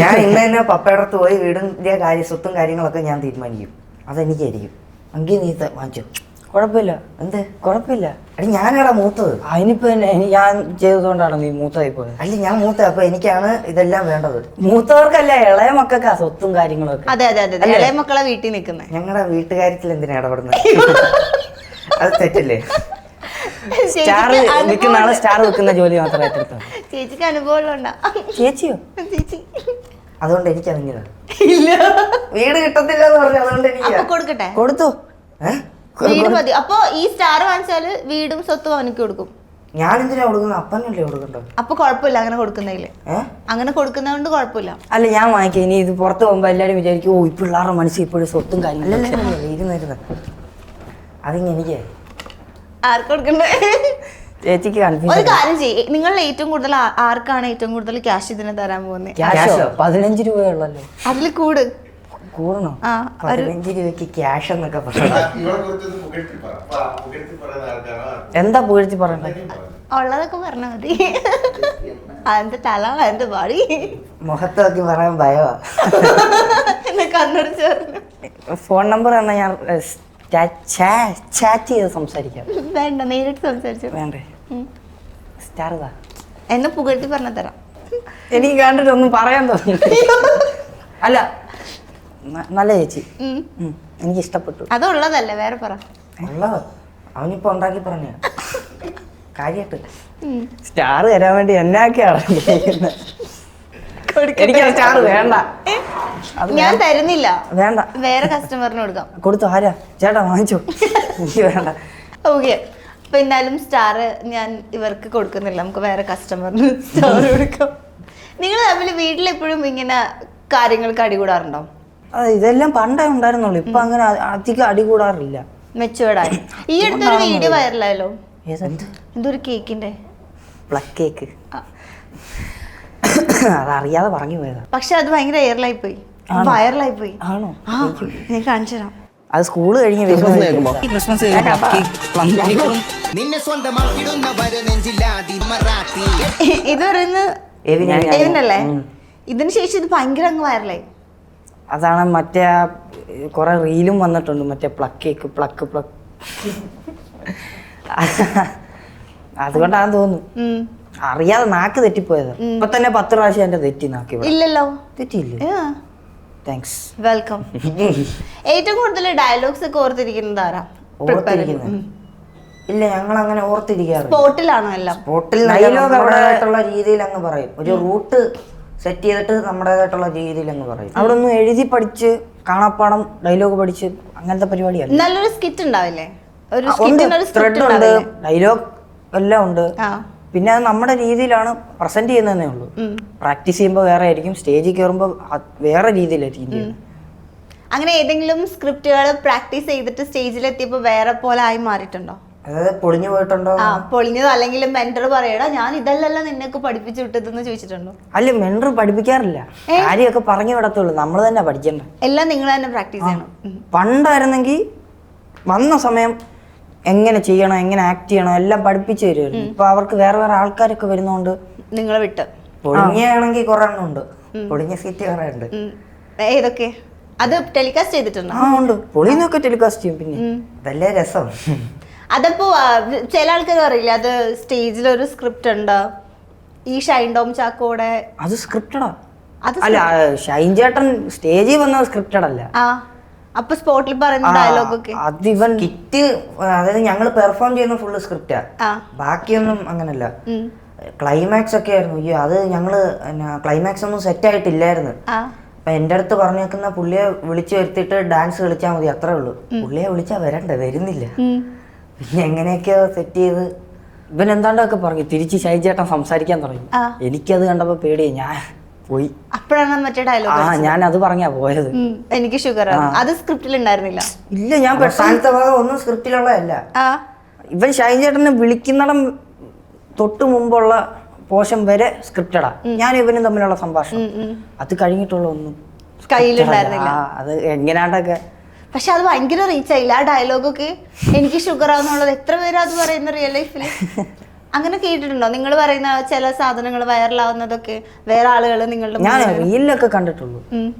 ഞാൻ ഇന്ന് തന്നെ പപ്പയടത്ത് പോയി വീടിന്റെ സ്വത്തും കാര്യങ്ങളൊക്കെ ഞാൻ തീരുമാനിക്കും. അതെനിക്കായിരിക്കും. എങ്കിൽ നീ വാങ്ങിച്ചോ, കുഴപ്പമില്ല. എന്ത് കുഴപ്പമില്ല? അടി, ഞാനാടാ മൂത്തത്. അതിനിപ്പോ ഞാൻ ചെയ്തതുകൊണ്ടാണ് നീ മൂത്തതായി പോയത്. അല്ല, ഞാൻ മൂത്ത, അപ്പൊ എനിക്കാണ് ഇതെല്ലാം വേണ്ടത്. മൂത്തവർക്കല്ല, ഇളയ മക്കൾക്കാ സ്വത്തും കാര്യങ്ങളൊക്കെ. അതെ അതെ അതെ, ഇളയ മക്കളെ വീട്ടിൽ നിൽക്കുന്നത്. ഞങ്ങളുടെ വീട്ടുകാര്യത്തിൽ എന്തിനാ ഇടപെടുന്നത്? അത് തെറ്റല്ലേ? സ്റ്റാർ വിൽക്കുന്ന ആള് സ്റ്റാർ വിൽക്കുന്ന ജോലി മാത്രമായിട്ട് എടുത്തോ. ചേച്ചിക്ക് അനുഭവം ഉണ്ടാ? ചേച്ചിയോ? ചേച്ചി. അതുകൊണ്ട് എനിക്ക് അറിഞ്ഞതാണ്. ഇല്ല. വീട് കിട്ടത്തില്ല എന്ന് പറഞ്ഞു. അതുകൊണ്ട് അപ്പൊ എനിക്ക് കൊടുക്കട്ടെ? കൊടുത്തു. വീട് മതി. അപ്പൊ ഈ സ്റ്റാർ വാങ്ങിച്ചാല് വീടും സ്വത്തും അവനക്ക് കൊടുക്കും. ഞാൻ എന്തിനാ കൊടുക്കുന്നത്? അപ്പനല്ലേ കൊടുക്കണ്ടോ? അപ്പൊ കുഴപ്പമില്ല അങ്ങനെ കൊടുക്കുന്നതില്. അങ്ങനെ കൊടുക്കുന്നതുകൊണ്ട് കുഴപ്പമില്ല. അല്ല, ഞാൻ വാങ്ങിക്കാം. ഇനി ഇത് പുറത്ത് പോകുമ്പോ എല്ലാരും വിചാരിക്കും, ഓ ഇപ്പൊ പിള്ളേരുടെ മനസ്സിൽ ഇപ്പോഴും സ്വത്തും കാര്യങ്ങളും. ഇരുന്നിരുന്ന് അതിങ്ങ എനിക്ക് ആർക്ക് കൊടുക്കണ്ടേ? ചേച്ചിക്ക് ഒരു കൺഫ്യൂഷൻ. കാര്യം ചെയ്യ്, നിങ്ങളിൽ ഏറ്റവും കൂടുതൽ ആർക്കാണ് ഏറ്റവും കൂടുതൽ ക്യാഷ് ഇതിന് തരാൻ പോകുന്നത്? ക്യാഷോ? 15 രൂപയുള്ളല്ലോ. അതില് കൂട് കൂടണോ? ആ, 15 രൂപയ്ക്ക് ക്യാഷ് എന്നൊക്കെ പറഞ്ഞു. എന്താ പുകഴ്ത്തി പറയണ്ടേ? ഉള്ളതൊക്കെ പറഞ്ഞാൽ മതി. അതിന്റെ തല അതിന്റെ പാടി മുഖത്തൊക്കെ പറയാൻ ഭയവാ. എന്നെ കണ്ണടിച്ച് പറഞ്ഞു. ഫോൺ നമ്പർ എന്നാ ഞാൻ ചാറ്റ് ചെയ്ത് സംസാരിക്കാം. വേണ്ട, നേരിട്ട് സംസാരിച്ചു. വേണ്ടേ? സ്റ്റാർ ഇതാ. എന്നെ പുകഴ്ത്തി പറഞ്ഞ തരാം. എനിക്ക് കണ്ടിട്ട് ഒന്നും പറയാൻ തോന്നി. അല്ല, നല്ല ചേച്ചി, എനിക്ക് ഇഷ്ടപ്പെട്ടു. അതുള്ളതല്ലേ, വേറെ പറ. ഉള്ളത് അവനിപ്പോ ഉണ്ടാക്കി പറഞ്ഞ കാര്യായിട്ട് സ്റ്റാർ തരാൻ വേണ്ടി എന്നാക്കെയാണ് എനിക്ക് സ്റ്റാർ വേണ്ട. ഞാൻ തരുന്നില്ല, വേണ്ട, വേറെ കസ്റ്റമറിന് കൊടുക്കാം. കൊടുത്തു. ആരാ? ചേട്ടാ വാങ്ങിച്ചോ. എനിക്ക് വേണ്ട. ഓക്കെ, അപ്പൊ എന്തായാലും സ്റ്റാർ ഞാൻ ഇവർക്ക് കൊടുക്കുന്നില്ല, നമുക്ക് വേറെ കസ്റ്റമറിന് സ്റ്റാർ കൊടുക്കാം. നിങ്ങൾ തമ്മിൽ വീട്ടിലെപ്പോഴും ഇങ്ങനെ കാര്യങ്ങൾക്ക് അടികൂടാറുണ്ടോ? ഇതെല്ലാം പണ്ടേ ഉണ്ടായിരുന്നുള്ളൂ. ഇപ്പൊ അങ്ങനെ അധികം അടികൂടാറില്ല. മെച്ചുവേർഡായി. ഈ അടുത്തൊരു വീഡിയോ വൈറലായല്ലോ, എന്തൊരു കേക്കിന്റെ പ്ലക്ക് കേക്ക്. അതറിയാതെ പറഞ്ഞു പോയതാ. പക്ഷെ അത് ഭയങ്കര വൈറലായി പോയി. ആണോ? ഞാൻ കാണിച്ചു തരാം. അത് സ്കൂള് കഴിഞ്ഞ് ക്രിസ്മസ് ഇത് പറയുന്നത് എവിനല്ലേ? ഇതിന് ശേഷം ഇത് ഭയങ്കര അങ്ങ് വൈറലായി. അതാണ് മറ്റേ കുറെ റീലും വന്നിട്ടുണ്ട്. മറ്റേ പ്ലക്ക് കേക്ക്, പ്ലക്ക് അതുകൊണ്ടാന്ന് തോന്നുന്നു. അറിയാതെ നാക്ക് തെറ്റിപ്പോയത്. ഇപ്പൊ തന്നെ 10 പ്രാവശ്യം എന്റെ തെറ്റി നാക്ക്. ഇല്ലല്ലോ, തെറ്റിയില്ലേ? Thanks, welcome. ഏറ്റവും കൂടുതൽ ഡയലോഗ്സ് ഒക്കെ ഓർത്തിരിക്കുന്നത് ആരാ? ഇല്ല, ഞങ്ങൾ അങ്ങനെ ഓർത്തിരിക്കാറ്. സ്പോട്ടിലാണോ എല്ലാം? സ്പോട്ടിൽ നമ്മുടേതായിട്ടുള്ള രീതിയിൽ അങ്ങ് പറയും. ഒരു റൂട്ട് സെറ്റ് ചെയ്തിട്ട് നമ്മുടേതായിട്ടുള്ള രീതിയിൽ അങ്ങ് പറയും. അവിടെ ഒന്നും എഴുതി പഠിച്ച് കാണാപ്പാടം ഡയലോഗ് പഠിച്ച് അങ്ങനത്തെ പരിപാടിയല്ല. നല്ലൊരു സ്കിറ്റ് ഉണ്ടാവില്ലേ? ഒരു ത്രെഡ് ഉണ്ട്, ഡയലോഗ് എല്ലാം ഉണ്ട്. പിന്നെ അത് നമ്മുടെ രീതിയിലാണ് പ്രസന്റ് ചെയ്യുന്നതേ ഉള്ളൂ. പ്രാക്ടീസ് ചെയ്യുമ്പോൾ വേറെ ആയിരിക്കും, സ്റ്റേജിൽ കയറുമ്പോൾ വേറെ രീതിയിലായിരിക്കും. അങ്ങനെ ഏതെങ്കിലും സ്ക്രിപ്റ്റുകൾ പ്രാക്ടീസ് ചെയ്തിട്ട് സ്റ്റേജിലെത്തിയപ്പോൾ വേറെ പോലെ ആയി മാറിയിട്ടുണ്ടോ? അതായത് പൊളിഞ്ഞു പോയിട്ടുണ്ടോ? പൊളിഞ്ഞതോ അല്ലെങ്കിൽ മെന്റർ പറയടാ ഞാൻ ഇതല്ലല്ലോ നിന്നൊക്കെ പഠിപ്പിച്ചു വിട്ടതെന്ന് ചോദിച്ചിട്ടുണ്ടോ? അല്ല, മെന്റർ പഠിപ്പിക്കാറില്ല, കാര്യമൊക്കെ പറഞ്ഞു വിടത്തുള്ളൂ. നമ്മൾ തന്നെ പഠിക്കണ്ട, എല്ലാം നിങ്ങൾ തന്നെ പ്രാക്ടീസ് ചെയ്യണം. പണ്ടായിരുന്നെങ്കിൽ വന്ന സമയം എങ്ങനെ ചെയ്യണം, എങ്ങനെ ആക്ട് ചെയ്യണം എല്ലാം പഠിപ്പിച്ചു തരുമായിരുന്നു. ഇപ്പൊ അവർക്ക് വേറെ വേറെ ആൾക്കാരൊക്കെ വരുന്നോണ്ട് നിങ്ങളെ വിട്ട്. പൊളിഞ്ഞാണെങ്കിൽ കുറെ എണ്ണം ഉണ്ട്, പൊളിഞ്ഞ സീറ്റ് കുറെ ഉണ്ട്. ഏതൊക്കെ? അത് ടെലികാസ്റ്റ് ചെയ്തിട്ടുണ്ടോ? ഉണ്ട്, പൊളിന്നൊക്കെ ടെലികാസ്റ്റ് ചെയ്യും. പിന്നെ അതല്ലേ രസം. അതപ്പോ ചില ആൾക്കാർ പറയില്ല, അത് സ്റ്റേജിൽ ഒരു സ്ക്രിപ്റ്റ് ഉണ്ട്. ഈ ഷൈൻ ടോം ചാക്കോടെ അത് സ്ക്രിപ്റ്റഡാ? അല്ല, ഷൈൻ ചേട്ടൻ സ്റ്റേജിൽ വന്നത് സ്ക്രിപ്റ്റഡ് അല്ല. അപ്പൊ സ്പോട്ടിൽ പറയുന്ന ഡയലോഗ് ഒക്കെ അതിവൻ കിറ്റ്, അതായത് ഞങ്ങൾ പെർഫോം ചെയ്യുന്ന ഫുള്ള് സ്ക്രിപ്റ്റാ, ബാക്കിയൊന്നും അങ്ങനല്ല. ക്ലൈമാക്സ് ഒക്കെ ആയിരുന്നു. അത് ഞങ്ങള് ക്ലൈമാക്സ് ഒന്നും സെറ്റ് ആയിട്ടില്ലായിരുന്നു. അപ്പൊ എന്റെ അടുത്ത് പറഞ്ഞേക്കുന്ന പുള്ളിയെ വിളിച്ചു വരുത്തിയിട്ട് ഡാൻസ് കളിച്ചാൽ മതി, അത്രേ ഉള്ളൂ. പുള്ളിയെ വിളിച്ചാ വരണ്ടേ, വരുന്നില്ല. പിന്നെ എങ്ങനെയൊക്കെയോ സെറ്റ് ചെയ്ത് ഇവൻ എന്താണ്ടൊക്കെ പറഞ്ഞു. തിരിച്ച് ഷൈൻ ചേട്ടൻ സംസാരിക്കാൻ തുടങ്ങി. എനിക്കത് കണ്ടപ്പോ പേടിയായി, ഞാൻ പോയി. അപ്പോഴാണ് മറ്റേ ഡയലോഗ്. ഞാൻ അത് പറഞ്ഞാ പോയത്. എനിക്ക് ഷുഗർ, അത് സ്ക്രിപ്റ്റിൽ ഉണ്ടായിരുന്നില്ല. ഇല്ല, ഞാൻ പെട്ടെന്നത്തെ ഭാഗം ഒന്നും സ്ക്രിപ്റ്റിലുള്ളതല്ല. ഇവൻ ഷൈൻ ചേട്ടനെ വിളിക്കുന്നിടം തൊട്ട് മുമ്പുള്ള പോർഷൻ വരെ സ്ക്രിപ്റ്റഡാ. ഞാൻ ഇവനും തമ്മിലുള്ള സംഭാഷണം. അത് കഴിഞ്ഞിട്ടുള്ള ഒന്നും കയ്യിലുണ്ടായിരുന്നില്ല. അത് എങ്ങനെയാണ്ടൊക്കെ. പക്ഷെ അത് ഭയങ്കര റീച്ച് ആയില്ല ആ ഡയലോഗൊക്കെ. എനിക്ക് ഷുഗർ ആണെന്നുള്ളത് എത്ര പേര് അത് പറയുന്ന റിയൽ ലൈഫിൽ? അങ്ങനെ കേട്ടിട്ടുണ്ടോ? നിങ്ങൾ പറയുന്ന ചില സാധനങ്ങൾ വൈറലാവുന്നതൊക്കെ വേറെ ആളുകൾ നിങ്ങളുടെ ഞാൻ റീലിലൊക്കെ കണ്ടിട്ടുള്ളൂ,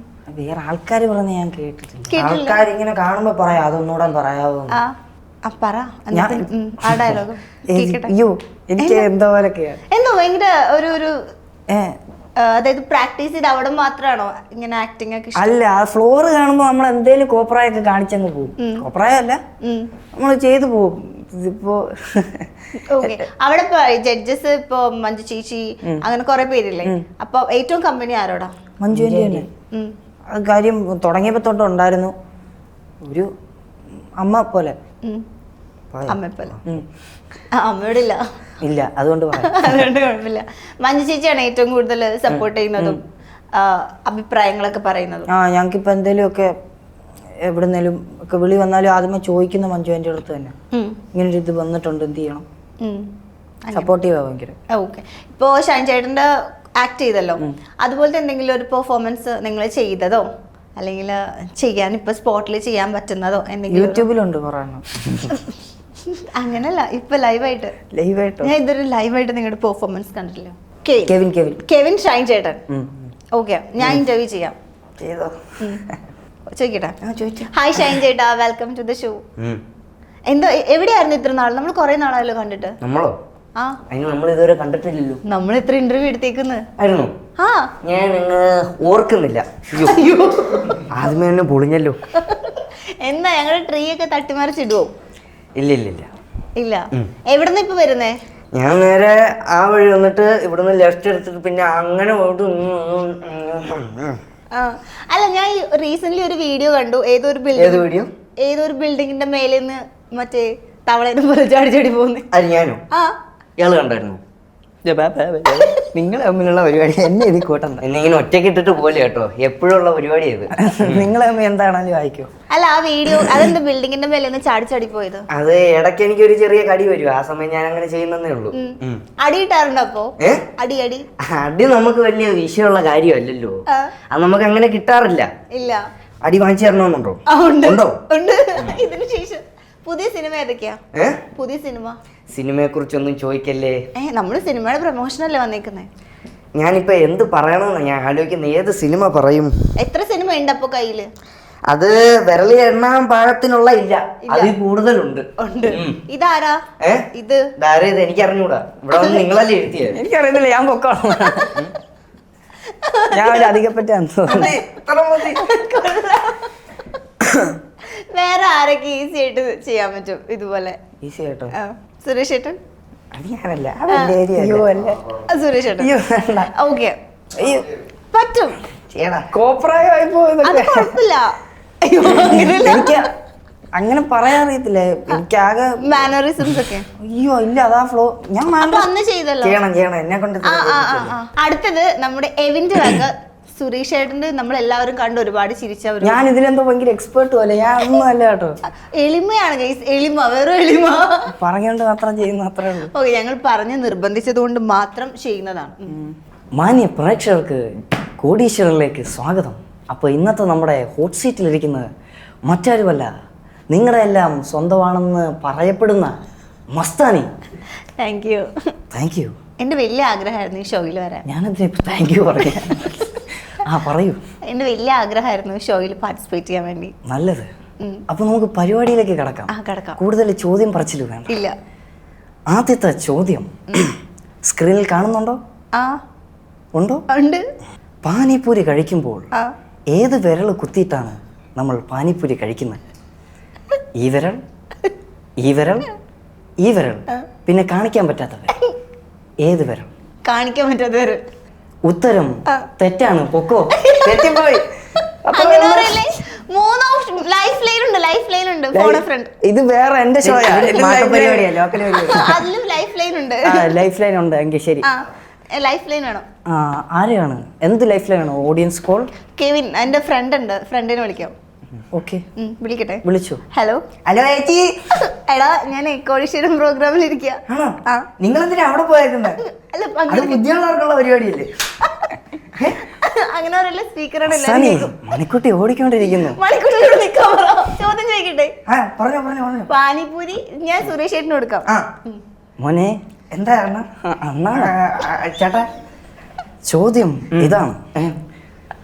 വേറെ ആൾക്കാർ പറഞ്ഞ ഞാൻ കേട്ടിട്ടില്ല. ആൾക്കാർ ഇങ്ങനെ കാണുമ്പോ പറയാം, അതൊന്നുകൂടെ പറയാവോ? ആ ഡയലോഗ് അയ്യോ, എനിക്ക് എന്തോ പോലൊക്കെയാണ്. എന്തോ ഭയങ്കര ഒരു അതായത് പ്രാക്ടീസ് ചെയ്ത് അവിടെ മാത്രമാണോ ഇങ്ങനെ ആക്ടിങ് ഒക്കെ? അല്ല, ആ ഫ്ലോർ കാണുമ്പോ നമ്മൾ എന്തേലും കോപ്രായൊക്കെ കാണിച്ചങ്ങ് പോകും. കോപ്രായല്ല, നമ്മൾ ചെയ്തു പോകും. ഇതിപ്പോ അവിടെ ജഡ്ജസ് ഇപ്പൊ മഞ്ജു ചേച്ചി അങ്ങനെ കുറെ പേരില്ലേ, അപ്പൊ ഏറ്റവും കമ്പനി ആരോടാ? മഞ്ജുവിന്റെ തന്നെ. അത് കാര്യം തുടങ്ങിയപ്പോൾ തൊട്ട് ഉണ്ടായിരുന്നു ഒരു അമ്മ പോലെ. അമ്മയെപ്പോലെ അമ്മയോട് ഇല്ല ഇല്ല, അതുകൊണ്ട് പറയാം. അതുകൊണ്ട് കുഴപ്പമില്ല. മഞ്ജു ചേച്ചിയാണ് ഏറ്റവും കൂടുതൽ സപ്പോർട്ട് ചെയ്യുന്നതും അഭിപ്രായങ്ങളൊക്കെ പറയുന്നതും. ഞങ്ങൾക്കിപ്പോൾ എന്തെങ്കിലുമൊക്കെ എവിടുന്നേലും ഒക്കെ വിളി വന്നാലും ആദ്യമേ ചോദിക്കുന്ന മഞ്ജു എൻ്റെ അടുത്ത് തന്നെ, ഇങ്ങനെ ഇത് വന്നിട്ടുണ്ട് എന്ത് ചെയ്യണം. സപ്പോർട്ടീവാ ഭയങ്കര. ഓക്കെ, ഇപ്പോൾ ഷൈൻ ചേട്ടൻ്റെ ആക്ട് ചെയ്തല്ലോ, അതുപോലത്തെ എന്തെങ്കിലും ഒരു പെർഫോമൻസ് നിങ്ങൾ ചെയ്തതോ അല്ലെങ്കിൽ ചെയ്യാൻ ഇപ്പൊ സ്പോട്ടിൽ ചെയ്യാൻ പറ്റുന്നതോ എന്തെങ്കിലും? യൂട്യൂബിലുണ്ട് കുറേ എണ്ണം. അങ്ങനല്ല, ഇപ്പൊ ലൈവായിട്ട് ഞാൻ ഇതൊരു ലൈവായിട്ട് നിങ്ങളുടെ പെർഫോമൻസ് കണ്ടിട്ടില്ല. കെവിൻ ഷൈൻ ചേട്ടൻ. ഓക്കെ, ഞാൻ ഇന്റർവ്യൂ ചെയ്യാം. ചോദിക്കട്ടെ? ഹായ് ഷൈൻ ചേട്ടാ, വെൽക്കം ടു ദ ഷോ. എന്തോ എവിടെയായിരുന്നു ഇത്ര നാൾ? നമ്മൾ കുറെ നാളായല്ലോ കണ്ടിട്ട്. നമ്മളോ? നമ്മൾ ഇതുവരെ കണ്ടിട്ടില്ലല്ലോ. നമ്മൾ എത്ര ഇന്റർവ്യൂ എടുത്തേക്കുന്നത് ആയിരുന്നു? ഞാൻ ഓർക്കുന്നില്ല. ആദ്യമേ തന്നെ പൊളിഞ്ഞല്ലോ. എന്താ ഞങ്ങളുടെ ട്രീ ഒക്കെ തട്ടിമറിച്ചിടുവോ? ഇല്ല ഇല്ല ഇല്ല ഇല്ല. എവിടുന്ന് ഇപ്പൊ വരുന്നേ? ഞാൻ നേരെ ആ വഴി വന്നിട്ട് ഇവിടുന്ന് ലെഫ്റ്റ് എടുത്തിട്ട് പിന്നെ അങ്ങനെ അല്ല, ഞാൻ റീസെന്റ് ഒരു വീഡിയോ കണ്ടു. ഏതൊരു ബിൽഡിങ്ങിന്റെ മേലെ നിന്ന് മറ്റേ തവളേനെ പോലെ ചാടി ചാടി പോകുന്നേ. അത് ഞാനോ? ഇയാള് കണ്ടായിരുന്നു? നിങ്ങൾ തമ്മിലുള്ള പരിപാടി എന്നെ ഇത് കൂട്ടണ്ട. എന്നിങ്ങനെ ഒറ്റയ്ക്ക് ഇട്ടിട്ട് പോലെ കേട്ടോ, എപ്പോഴും ഉള്ള പരിപാടി ഇത്. നിങ്ങൾ തമ്മിൽ എന്താണെങ്കിലും വായിക്കോ. അല്ല, ആ വീഡിയോ അതെന്ത് ബിൽഡിങ്ങിന്റെ മേലെ നിന്ന് ചാടി ചാടി പോയത്? അത് ഇടയ്ക്ക് എനിക്കൊരു ചെറിയ കടി വരും, ആ സമയം ഞാൻ അങ്ങനെ ചെയ്യുന്നേ ഉള്ളൂ. അടി കിട്ടാറുണ്ടോ അപ്പൊ? അടി നമുക്ക് വലിയ വിഷയമുള്ള കാര്യമല്ലല്ലോ, അത് നമുക്ക് അങ്ങനെ കിട്ടാറില്ല. ഇല്ല. അടി വാങ്ങിച്ചു തരണമെന്നുണ്ടോ? ഉണ്ടോ? ഉണ്ട്. ഇതിനു ശേഷം പുതിയ സിനിമ ഏതൊക്കെയാ? പുതിയ സിനിമയെ കുറിച്ചൊന്നും ചോദിക്കല്ലേ. നമ്മള് സിനിമയുടെ പ്രൊമോഷൻ അല്ലേ വന്നേക്കുന്നേ. ഞാനിപ്പോ എന്ത് പറയണമെന്ന് ഞാൻ ആലോചിക്കുന്ന. ഏത് സിനിമ പറയും? എത്ര സിനിമ ഉണ്ട് അപ്പൊ കയ്യില്? അത് വിരളി എണ്ണാൻ പാകത്തിനുള്ള ഇല്ല, അതിൽ കൂടുതലുണ്ട്. ഇതാരാ? ഇത് എനിക്ക് അറിഞ്ഞൂടാ. ഇവിടെ വന്ന് നിങ്ങളല്ലേ എഴുതിയത്? എനിക്കറിയുന്നില്ല, ഞാൻ പൊക്കോളാം. ഞാൻ ഒരു അധികപ്പറ്റി വേറെ ആരൊക്കെ ഈസി ആയിട്ട് ചെയ്യാൻ പറ്റും ഇതുപോലെ? ഈസി ആയിട്ടോ? സുരേഷ് ഏട്ടൻ. സുരേഷ് ഏട്ടൻ ഓക്കെ, പറ്റും. കുഴപ്പമില്ല. എനിക്ക് അങ്ങനെ പറയാൻ അറിയത്തില്ലേ, എനിക്കാകെ മാനറിസംസ് ഒക്കെ. അയ്യോ ഇല്ല, അതാ ഫ്ലോ. ഞാൻ അന്ന് ചെയ്തല്ലോ. ചെയ്യണം എന്നെ കൊണ്ട്. അടുത്തത് നമ്മുടെ എവിന്റെ വക സുരേഷ് ഏട്ടന്റെ നമ്മൾ എല്ലാവരും കണ്ട് ഒരുപാട് ചിരിച്ചവർ. ഞാൻ ഇതിലെന്തോ ഭയങ്കര എക്സ്പേർട്ട് പോലെ, ഞാൻ ഒന്നും അല്ല കേട്ടോ. എളിമയാണ് ഗൈസ്, എളിമ, വേറെ എളിമ. പറഞ്ഞുകൊണ്ട് മാത്രം ചെയ്യുന്ന അത്രേ ഉള്ളൂ. ഓക്കെ, ഞങ്ങൾ പറഞ്ഞ് നിർബന്ധിച്ചത് കൊണ്ട് മാത്രം ചെയ്യുന്നതാണ്. മാന്യ പ്രേക്ഷകർക്ക് കോടീശ്വരനിലേക്ക് സ്വാഗതം. അപ്പോൾ ഇന്നത്തെ നമ്മുടെ ഹോട്ട് സീറ്റിലിരിക്കുന്നത് മറ്റാരുമല്ല, നിങ്ങളുടെ എല്ലാം സ്വന്തമാണെന്ന് പറയപ്പെടുന്ന മസ്താനി. Thank you. എൻ്റെ വലിയ ആഗ്രഹമായിരുന്നു ഈ ഷോയിൽ വരാൻ. ഞാനെന്തിനാ താങ്ക് യു പറയാം? പറയൂ. എൻ്റെ വലിയ ആഗ്രഹമായിരുന്നു ഈ ഷോയിൽ പാർട്ടിസിപ്പേറ്റ് ചെയ്യാൻ വേണ്ടി. നല്ലത്. അപ്പൊ നമുക്ക് പരിപാടിയിലേക്ക് കടക്കാം. കൂടുതൽ ചോദ്യം പറച്ചില് വേണ്ട. ഇല്ല. ആദ്യത്തെ ചോദ്യം സ്ക്രീനിൽ കാണുന്നുണ്ടോ? ഉണ്ടോ? ഉണ്ട്. പാനിപ്പൂരി കഴിക്കുമ്പോൾ ഏത് വിരൽ കുത്തിയിട്ടാണ് നമ്മൾ പാനിപ്പൂരി കഴിക്കുന്നത്? ഈ വിരൽ, ഈ വിരൽ, ഈ വിരൽ, പിന്നെ കാണിക്കാൻ പറ്റാത്ത വിരൽ. ഏത് വിരൽ? കാണിക്കാൻ പറ്റാത്ത വിരൽ. ഉത്തരം തെറ്റാണ്. പൊക്കോ. തെറ്റിപ്പോയി. ഇത് വേറെ എന്റെ ഷോ. ലൈഫ് ലൈൻ ഉണ്ട് എങ്കിൽ ശരി. ലൈഫ് ലൈൻ വേണം. ആരെയാണ്? എന്ത് ലൈഫ് ലൈൻ ആണോ? Audience call. കെവിൻ, എന്റെ ഫ്രണ്ട് ഉണ്ട്, ഫ്രണ്ടിനെ വിളിക്കാം. ഓക്കെ, വിളിക്കട്ടെ. വിളിച്ചു. ഹലോ ചേച്ചി. എടാ, ഞാൻ കോടീശ്വരം പ്രോഗ്രാമിൽ ഇരിക്കുക. നിങ്ങൾ എന്തിനാ അവിടെ പോയേക്കുന്നത്? ബുദ്ധിയുള്ളവർക്കുള്ള പരിപാടിയല്ലേ? അങ്ങനെ പറയല്ലേ, സ്പീക്കറാണ്. മണിക്കുട്ടി ഓടിക്കൊണ്ടിരിക്കുന്നു. ചോദ്യം ചോദിക്കട്ടെ? പാനിപൂരി ഞാൻ സുരേഷ് ചേട്ടന് കൊടുക്കാം. മോനെ എന്താ അണ്ണാ? ചേട്ടാ, ചോദ്യം ഇതാണ്.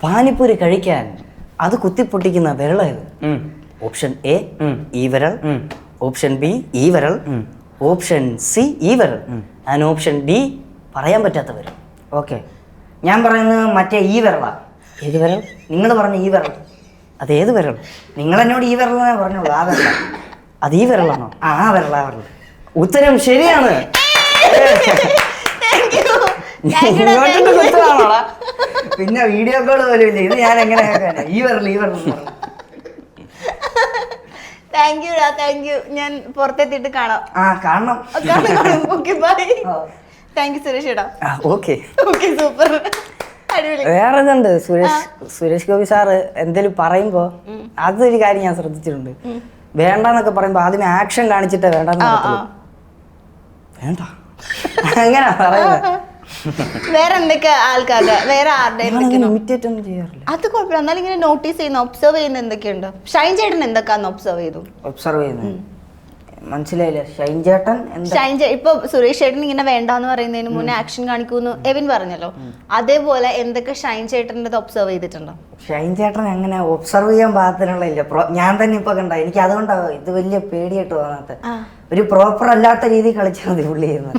പാനിപ്പൂരി കഴിക്കാൻ അത് കുത്തിപ്പൊട്ടിക്കുന്ന വിരളേത്? ഓപ്ഷൻ എ ഈ വിരൽ, ഓപ്ഷൻ ബി ഈ വിരൽ, ഓപ്ഷൻ സി ഈ വിരൽ, ആൻഡ് ഓപ്ഷൻ ഡി പറയാൻ പറ്റാത്ത വിരൽ. ഓക്കെ, ഞാൻ പറയുന്നത് മറ്റേ ഈ വിരലാ. ഏത് വിരൽ? നിങ്ങൾ പറഞ്ഞ ഈ വിരൽ. അതേത് വിരൽ? നിങ്ങൾ എന്നോട് ഈ വിരൽ പറഞ്ഞോളൂ. ആ വിരല. അത് ഈ വിരലാണോ? ആ വിരലാ വിരൽ. ഉത്തരം ശരിയാണ്. ഇങ്ങോട്ടൊക്കെ കുത്തുവാണോടാ? പിന്നെ വീഡിയോ കോൾ പോലും ഇല്ല. ഇത് ഞാൻ എങ്ങനെ ഈ വരല് താങ്ക് യു താങ്ക് യു. ഞാൻ പുറത്തെത്തിയിട്ട് കാണാം. കാണണം. Okay bye. Thank you Suresh ഏട്ടാ. ഓക്കെ ഓക്കെ സൂപ്പർ അടിപൊളി. വേറെ ഇതുണ്ട്, സുരേഷ് ഗോപി സാറ് എന്തെങ്കിലും പറയുമ്പോ അതൊരു കാര്യം ഞാൻ ശ്രദ്ധിച്ചിട്ടുണ്ട്. വേണ്ടെന്നൊക്കെ പറയുമ്പോ ആദ്യം ആക്ഷൻ കാണിച്ചിട്ട് വേണ്ടെന്ന് വേണ്ട എങ്ങനെയാ പറയുന്നത്? വേറെ എന്തൊക്കെ ആൾക്കാരുടെ വേറെ ആരുടെ ഇമിറ്റേറ്റ് ഒന്നും ചെയ്യാറില്ല. അത് കുഴപ്പമില്ല. എന്നാലും ഇങ്ങനെ നോട്ടീസ് ചെയ്യുന്ന ഒബ്സർവ് ചെയ്യുന്ന എന്തൊക്കെയുണ്ട്? ഷൈൻ ചേട്ടൻ എന്തൊക്കെയാന്ന് ഒബ്സർവ് ചെയ്തു? ഒബ്സർവ് ചെയ്യുന്നത് മനസ്സിലായില്ല. ഷൈൻ ചേട്ടൻ ഇപ്പൊ സുരേഷ് ചേട്ടൻ ഇങ്ങനെ വേണ്ടാന്ന് പറയുന്നതിന് മുന്നേ ആക്ഷൻ കാണിക്കൂന്ന് എവിൻ പറഞ്ഞല്ലോ. അതേപോലെ എന്തൊക്കെ ഷൈൻ ചേട്ടൻ്റെ ഒബ്സർവ് ചെയ്തിട്ടുണ്ടോ? ഷൈൻ ചേട്ടൻ അങ്ങനെ ഒബ്സർവ് ചെയ്യാൻ പാകത്തിനുള്ള ഇല്ല. ഞാൻ തന്നെ ഇപ്പൊ കണ്ട, എനിക്ക് അതുകൊണ്ടാണ് ഇത് വലിയ പേടിയായിട്ട് തോന്നാത്ത. ഒരു പ്രോപ്പർ അല്ലാത്ത രീതി കളിച്ചാൽ മതി പുള്ളി ചെയ്യുന്നത്.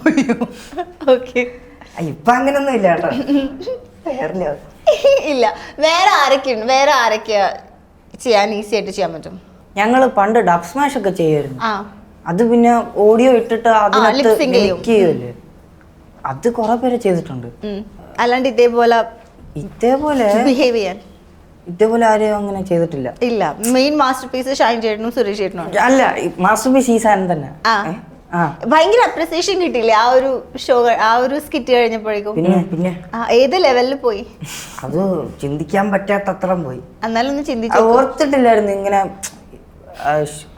ഇപ്പൊ അങ്ങനൊന്നും ഇല്ല കേട്ടോ. ഇല്ല. വേറെ ആരൊക്കെയുണ്ട്? വേറെ ആരൊക്കെയാ ചെയ്യാൻ ഈസി ആയിട്ട് ചെയ്യാൻ പറ്റും? ഞങ്ങള് പണ്ട് ഡബ് സ്മാഷ് ഒക്കെ ചെയ്യായിരുന്നു. അത് പിന്നെ ഓഡിയോ ഇട്ടിട്ട് അതിനകത്ത് അത് കുറെ പേര് ചെയ്തിട്ടുണ്ട്. അല്ലാണ്ട് ഇതേപോലെ ബിഹേവ് ചെയ്യാൻ ഇതേപോലെ ആരും അങ്ങനെ ചെയ്തിട്ടില്ല. ഇല്ല. മെയിൻ മാസ്റ്റർ പീസ് ഷൈൻ ചേട്ടനും സുരേഷ് ചേട്ടനും. അല്ല, മാസ്റ്റർ പീസ് ഈ സാധനം തന്നെ. ഭയങ്കര അപ്രിസിയേഷൻ കിട്ടിയില്ലേ ആ ഒരു ഷോ, ആ ഒരു സ്കിറ്റ് കഴിഞ്ഞപ്പോഴേക്കും? പിന്നെ ഏത് ലെവലിൽ പോയി? അത് ചിന്തിക്കാൻ പറ്റാത്തത്രം പോയി. എന്നാലും ഒന്ന് ചിന്തിച്ചു. ഓർത്തിട്ടില്ലായിരുന്നു ഇങ്ങനെ.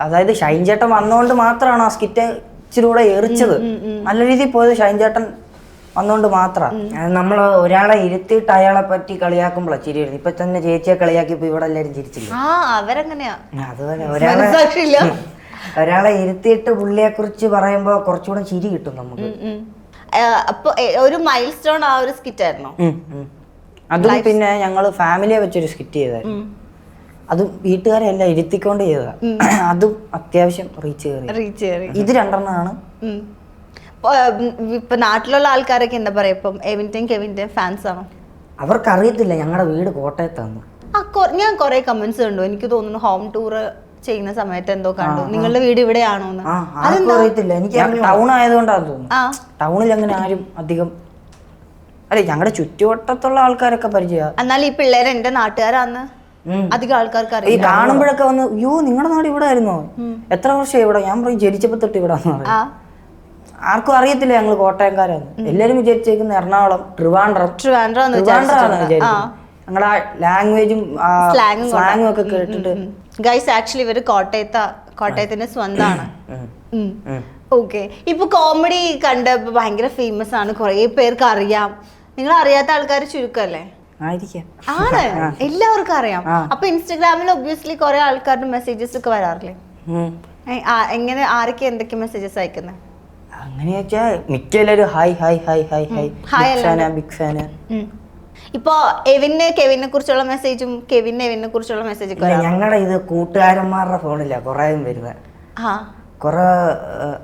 അതായത് ഷൈൻ ചേട്ടൻ വന്നോണ്ട് മാത്രമാണ് ആ സ്കിറ്റ് ഇച്ചിരി കൂടെ എറിച്ചത്. നല്ല രീതിയിൽ പോയത് ഷൈൻ ചേട്ടൻ വന്നോണ്ട് മാത്രം. നമ്മൾ ഒരാളെ ഇരുത്തിയിട്ട് അയാളെ പറ്റി കളിയാക്കുമ്പോഴാണ് ചിരി വരുന്നത്. ഇപ്പൊ തന്നെ ചേച്ചിയെ കളിയാക്കിയപ്പോ ഇവിടെ എല്ലാരും ചിരിച്ചില്ല. അവരങ്ങനെയാ. അതുപോലെ ഒരാളെ ഇരുത്തിയിട്ട് പുള്ളിയെ കുറിച്ച് പറയുമ്പോ കുറച്ചുകൂടെ ചിരി കിട്ടും നമുക്ക്. അപ്പൊ ഒരു മൈൽ സ്റ്റോൺ ആ ഒരു സ്കിറ്റ് ആയിരുന്നോ? അതും പിന്നെ ഞങ്ങള് ഫാമിലിയെ വെച്ചൊരു സ്കിറ്റ് ചെയ്തായിരുന്നു. അതും വീട്ടുകാരെ എല്ലാം ഇരുത്തിക്കൊണ്ട് ചെയ്തതാ. അതും അത്യാവശ്യം റീച്ച് കയറി. ഇത് രണ്ടെണ്ണമാണ്. ഇപ്പൊ നാട്ടിലുള്ള ആൾക്കാരൊക്കെ എന്താ പറയാ, ഇപ്പം എവിന്റെയും കെവിന്റെയും ഫാൻസ് ആണോ? അവർക്ക് അറിയത്തില്ല ഞങ്ങളുടെ വീട് കോട്ടയത്താണ്. ഞാൻ കുറെ കമന്റ്സ് കണ്ടു. എനിക്ക് തോന്നുന്നു ഹോം ടൂർ ചെയ്യുന്ന സമയത്ത് എന്തോ കണ്ടു നിങ്ങളുടെ വീട് ഇവിടെയാണോന്ന്. അറിയത്തില്ല. എനിക്ക് ടൗൺ ആയതുകൊണ്ടാന്ന് തോന്നുന്നു. ടൗണിൽ അങ്ങനെ ആരും അധികം അല്ലെ, ഞങ്ങളുടെ ചുറ്റുവട്ടത്തുള്ള ആൾക്കാരൊക്കെ പരിചയം. എന്നാൽ ഈ പിള്ളേരെ എന്റെ നാട്ടുകാരാന്ന് അധികം ആൾക്കാർക്ക് അറിയാം. ഈ കാണുമ്പോഴൊക്കെ വന്ന് അയ്യോ നിങ്ങളുടെ നാട് ഇവിടെ ആയിരുന്നോ, എത്ര വർഷം ഇവിടെ? ഞാൻ പറയും ജനിച്ചപ്പോ തൊട്ട് ഇവിടെ പറയും. ആർക്കും അറിയത്തില്ല ഞങ്ങൾ കോട്ടയംകാരാണ്. എല്ലാരും വിചാരിച്ചേക്കുന്ന എറണാകുളം, ട്രിവാൻഡ്രം ഞങ്ങളുടെ ലാംഗ്വേജും സ്ലാങ്ങും ഒക്കെ കേട്ടിട്ട്. ഗൈസ് ആക്ച്വലി ഇവര് കോട്ടയത്തിന്റെ സ്വന്തമാണ്. ഓക്കെ. ഇപ്പൊ കോമഡി കണ്ട് ഭയങ്കര ഫേമസ് ആണ്, കുറെ പേർക്ക് അറിയാം. നിങ്ങൾ അറിയാത്ത ആൾക്കാർ ചുരുക്കല്ലേ? ആണ്, എല്ലാവർക്കും അറിയാം. അപ്പൊ ഇൻസ്റ്റഗ്രാമിൽ ഒബ്വിയസ്ലി കുറെ ആൾക്കാരുടെ മെസ്സേജസ് ഒക്കെ വരാറില്ലേ? എങ്ങനെ ആരൊക്കെ എന്തൊക്കെ മെസ്സേജസ് അയക്കുന്നത്? അങ്ങനെ വെച്ചാ മിക്ക എല്ലാവരും hi hi hi hi hi big fan. ഇപ്പൊ കെവിനെ കുറിച്ചുള്ള മെസ്സേജും എവിനെ കുറിച്ചുള്ള മെസ്സേജും ഞങ്ങളുടെ ഇത് കൂട്ടുകാരന്മാരുടെ ഫോണില്ല കുറെ വരുന്നത്. കുറെ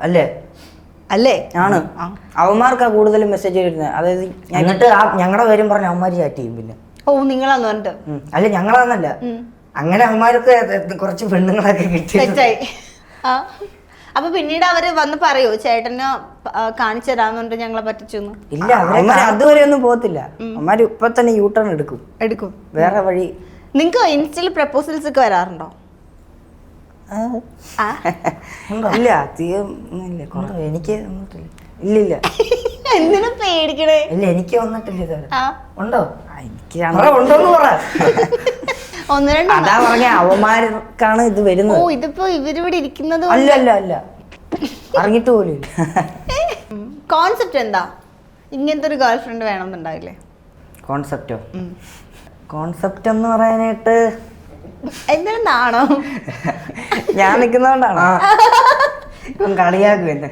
അല്ലേ ആണ് അവന്മാർക്കാ കൂടുതലും മെസ്സേജ് വരുന്നത്. അതായത് എന്നിട്ട് ഞങ്ങളുടെ പേരും പറഞ്ഞ അവന്മാര് ചാറ്റ് ചെയ്യും. പിന്നെ നിങ്ങളാന്ന് പറഞ്ഞിട്ട് അല്ല ഞങ്ങളാന്നല്ല, അങ്ങനെ അവന്മാർക്ക് കുറച്ച് പെണ്ണുങ്ങളൊക്കെ കിട്ടി. അപ്പൊ പിന്നീട് അവര് വന്ന് പറയോ ചേട്ടന് കാണിച്ചു തരാന്നുണ്ട് ഞങ്ങളെ പറ്റിച്ചു? ഇല്ല, അതുവരെ ഒന്നും പോകത്തില്ല. അവന്മാര് ഇപ്പൊ തന്നെ യൂട്ടേൺ എടുക്കും വേറെ വഴി. നിങ്ങക്ക് ഇൻസ്റ്റയിൽ പ്രപ്പോസൽസ് ഒക്കെ വരാറുണ്ടോ? ഇല്ല, എനിക്ക് ഇല്ലില്ല. എന്തിനാ പേടിക്കണേ? ഇല്ല, എനിക്ക് വന്നിട്ടില്ല. ഉണ്ടോ? ഉണ്ടോന്ന് പറ. അതാ പറഞ്ഞ അവന്മാർക്കാണ് ഇത് വരുന്നത്. ഇതിപ്പോ ഇവരിവിടെ ഇരിക്കുന്നത് അല്ല അറിഞ്ഞിട്ട് പോലും. കോൺസെപ്റ്റ് എന്താ? ഇങ്ങനത്തെ ഒരു ഗേൾ ഫ്രണ്ട് വേണമെന്നുണ്ടാവില്ലേ? കോൺസെപ്റ്റ് എന്ന് പറയാനായിട്ട് എന്താണോ ഞാൻ നിൽക്കുന്നോണ്ടാണ് കളിയാക്കും എന്നെ.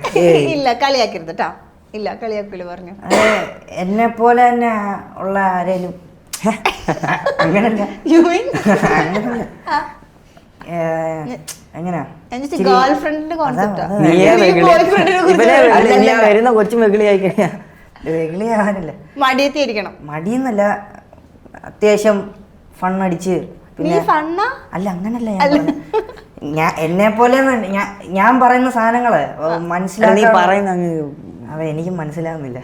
ഇല്ല കളിയാക്കരുത് കേട്ടാ. ഇല്ല കളിയാക്കൂല പറഞ്ഞു. എന്നെ പോലെ തന്നെ ഉള്ള ആരേലും അങ്ങനല്ല വരുന്ന കൊച്ചു വെകിളിയായി കഴിഞ്ഞാൽ വെകിളിയാകാനില്ല, മടിയെത്തിയിരിക്കണം. മടിയെന്നല്ല, അത്യാവശ്യം ഫണ്ണടിച്ച്. പിന്നെ അല്ല അങ്ങനല്ല, എന്നെ പോലെ ഞാൻ പറയുന്ന സാധനങ്ങള് മനസ്സിലാക്കി പറയുന്ന. അതെ, എനിക്ക് മനസ്സിലാകുന്നില്ല.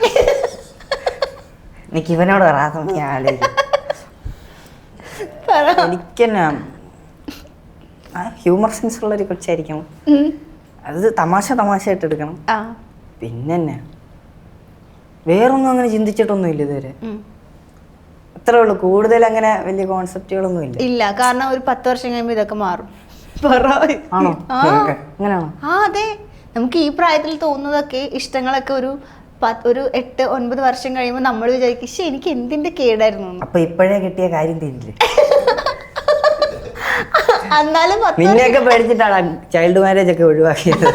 എനിക്ക് ഇവനോട് പറയാം നീ ആലോചിക്കും. പറ. എനിക്കെന്നാ ഹ്യൂമർ സെൻസ് ഉള്ളൊരു കൊച്ചായിരിക്കണം. അത് തമാശയായിട്ട് എടുക്കണം. പിന്നെ വേറൊന്നും അങ്ങനെ ചിന്തിച്ചിട്ടൊന്നും ഇല്ല ഇതുവരെ. അത്രേ ഉള്ളൂ. കൂടുതൽ അങ്ങനെ വലിയ കോൺസെപ്റ്റുകളൊന്നും ഇല്ല. ഇല്ല, കാരണം ഒരു 10 വർഷം കഴിയുമ്പോൾ ഇതൊക്കെ മാറും. ആണോ? അങ്ങനെയാണോ? അതെ, നമുക്ക് ഈ പ്രായത്തിൽ തോന്നുന്നതൊക്കെ ഇഷ്ടങ്ങളൊക്കെ ഒരു 8-9 വർഷം കഴിയുമ്പോൾ നമ്മൾ വിചാരിക്കും ശരി എനിക്ക് എന്തിന്റെ കേടായിരുന്നു. അപ്പൊ ഇപ്പോഴേ കിട്ടിയ കാര്യം തീരില്ലേ? എന്നാലും നിന്നെയൊക്കെ പേടിച്ചിട്ടാണ് ചൈൽഡ് മാരേജ് ഒക്കെ ഒഴിവാക്കിയത്.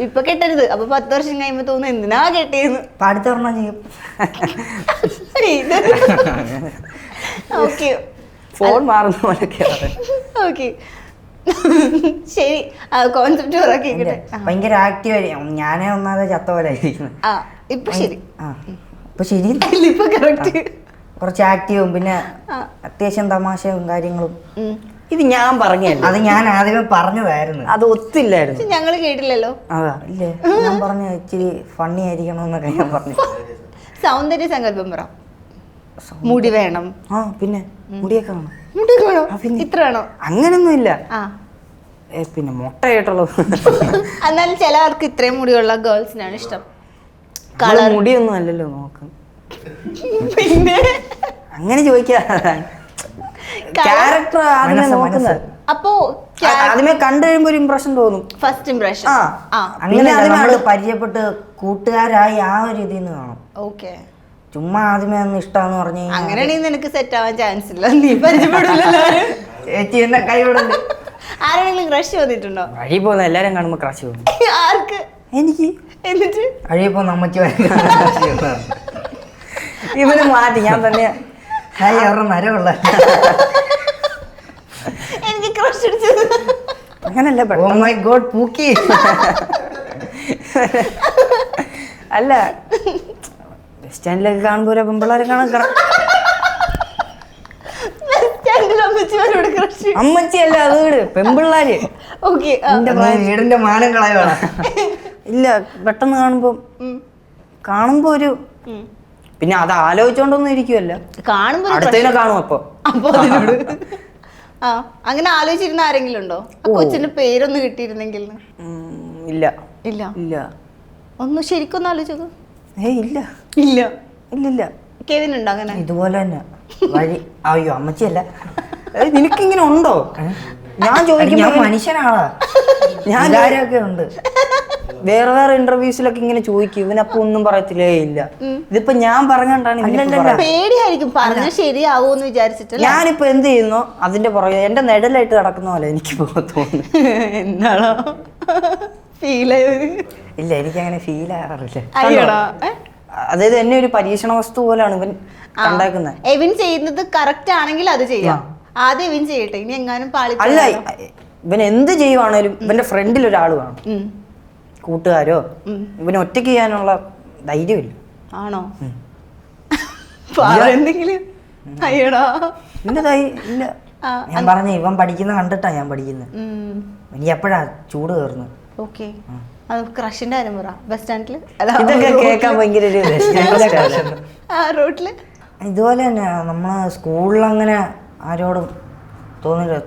ഇപ്പൊ കെട്ടരുത്. അപ്പൊ 10 വർഷം കഴിയുമ്പോ തോന്നുന്നു എന്തിനാ കെട്ടിയെന്ന്. അടുത്ത പറഞ്ഞാ ചെയ്യും. ഓക്കെ, ഫോൺ മാറുന്ന പോലൊക്കെ. ഓക്കെ, ശരി. കോൺസെപ്റ്റ് പറക്കിട്ടെ. ഭയങ്കര ആക്റ്റീവ് ആയിരിക്കും. ഞാനേ ഒന്നാതെ ചത്ത പോലെ ആയിരിക്കും. ഇപ്പൊ ശരി. ഇപ്പൊ ശരി. ഇപ്പൊ കറക്റ്റ്. കുറച്ച് ആക്റ്റീവും പിന്നെ അത്യാവശ്യം തമാശയും കാര്യങ്ങളും. ഇത് ഞാൻ പറഞ്ഞല്ല, അത് ഞാൻ ആദ്യമേ പറഞ്ഞതായിരുന്നു. അത് ഒത്തില്ലായിരുന്നു. ഞങ്ങള് കേട്ടില്ലല്ലോ. അതാ ഇല്ലേ, ഞാൻ പറഞ്ഞ ഇച്ചിരി ഫണ്ണി ആയിരിക്കണം എന്നൊക്കെ ഞാൻ പറഞ്ഞു. സൗന്ദര്യ സങ്കല്പം പറ. മുടി വേണം. പിന്നെ മുടിയൊക്കെ വേണം. മുടി വേണം. ഇത്ര വേണോ? അങ്ങനൊന്നും ഇല്ല. പിന്നെ മുട്ടയായിട്ടുള്ളത്. എന്നാലും ചിലവർക്ക് ഇത്രയും മുടിയുള്ള ഗേൾസിനാണ് ഇഷ്ടം. കളർ മുടിയൊന്നും അല്ലല്ലോ നോക്കാം. പിന്നെ അങ്ങനെ ചോദിക്കാ. ക്യാരക്ടർ ആദ്യമേ നോക്കുന്നത്. അപ്പോ ആദ്യമേ കണ്ടു കഴിയുമ്പോ ഒരു ഇംപ്രഷൻ തോന്നും. First impression. അങ്ങനെ നമ്മള് പരിചയപ്പെട്ട് കൂട്ടുകാരായി ആ ഒരു ഇതിന്ന് കാണും. ഓക്കെ. ചുമ്മാ ആദ്യമേ ഒന്ന് ഇഷ്ടാന്ന് പറഞ്ഞു അങ്ങനെയാണെങ്കിൽ നിനക്ക് സെറ്റ് ആവാൻ ചാൻസ് ഇല്ല. നീ പരിചയപ്പെടില്ലല്ലോ. ചേച്ചി എന്നെ കൈവിടല്ലേ. ആരെങ്കിലും ക്രഷ് വന്നിട്ടുണ്ടോ? വഴി പോകുന്ന എല്ലാരും കാണുമ്പോ ക്രഷ് പോകും. ആർക്ക്? എനിക്ക്. എന്നിട്ട് വഴി പോകുന്ന അമ്മയ്ക്ക് ഇവന് മാറ്റി ഞാൻ തന്നെ നരമുള്ള എനിക്ക് ക്രഷ് അടിച്ചത് അങ്ങനല്ല. പൂക്കി അല്ല, ബസ് സ്റ്റാൻഡിലൊക്കെ കാണുമ്പോ ഒരു പെമ്പിള്ളേരെ കാണാൻ. അമ്മച്ചി അല്ല, അത് വീട് പെമ്പിള്ളാര്. വീടിന്റെ മാനം കളയുവാണ്. ഇല്ല, പെട്ടെന്ന് കാണുമ്പോ ഒരു പിന്നെ അത് ആലോചിച്ചോണ്ടൊന്നും ഇരിക്കുവല്ല, കാണുമ്പോ അടുത്തതിനെ കാണും. അപ്പൊ അങ്ങനെ ആലോചിച്ചിരുന്ന ആരെങ്കിലും ഉണ്ടോ? കൊച്ചിന്റെ പേരൊന്ന് കിട്ടിയിരുന്നെങ്കിൽ. ഇല്ല ഇല്ല ഇല്ല. ഒന്ന് ശരിക്കൊന്നും ആലോചിച്ചത്? ഇല്ല ഇല്ല ഇല്ല. കെവിൻ ഉണ്ടോ അങ്ങനെ? ഇതുപോലെ തന്നെ വഴി. അയ്യോ അമ്മച്ചിയല്ല. നിനക്കിങ്ങനെ ഉണ്ടോ? ഞാൻ ചോദിക്കുമ്പോ മനുഷ്യനാണോ? ഞാൻ കാര്യമൊക്കെ ഉണ്ട്. വേറെ ഇന്റർവ്യൂസിലൊക്കെ ഇങ്ങനെ ചോദിക്കും, ഇവനപ്പൊ ഒന്നും പറയത്തില്ലേ. ഇല്ല, ഇതിപ്പോ ഞാൻ പറഞ്ഞോണ്ടാണ്. പേടിയായിരിക്കും പറഞ്ഞാൽ ശരിയാവൂന്ന് വിചാരിച്ചിട്ട്. ഞാനിപ്പോ എന്ത് ചെയ്യുന്നു അതിന്റെ പുറകെ എന്റെ നിഴലായിട്ട് കിടക്കുന്ന പോലെ എനിക്ക് തോന്നുന്നു. എന്താണോ ഫീൽ ആയത്? ഇല്ല, എനിക്കങ്ങനെ ഫീൽ ആകാറില്ല. അതായത് എന്നെ ഒരു പരീക്ഷണ വസ്തു പോലാണ് ഇവൻ കണ്ടാക്കുന്നത്. എവിൻ ചെയ്യുന്നത് കറക്റ്റ് ആണെങ്കിൽ അത് ചെയ്യാം. ആദ്യം എവിൻ ചെയ്യട്ടെ, ഇനി എങ്ങാനും പാളി. അല്ല, ഇവൻ എന്ത് ചെയ്യുവാണേലും ഇവന്റെ ഫ്രണ്ടിൽ ഒരാൾ കാണും, കൂട്ടുകാരോ. ഇവന് ഒറ്റയ്ക്ക് ചെയ്യാനുള്ള ധൈര്യമില്ല. ആണോ? എന്തെങ്കിലും അയ്യടാ ഇല്ല. ഞാൻ പറഞ്ഞ ഇവൻ പഠിക്കുന്ന കണ്ടിട്ടാ ഞാൻ പഠിക്കുന്നത്. എനിക്ക് എപ്പോഴാ ചൂട് കയറുന്നത്. ഓക്കെ, അത് ക്രഷിന്റെ കാര്യം പറ. ബസ് സ്റ്റാൻഡില് ഇതൊക്കെ കേൾക്കാൻ ഭയങ്കര റോട്ടില് ഇതുപോലെ തന്നെ നമ്മള് സ്കൂളിൽ അങ്ങനെ ആരോടും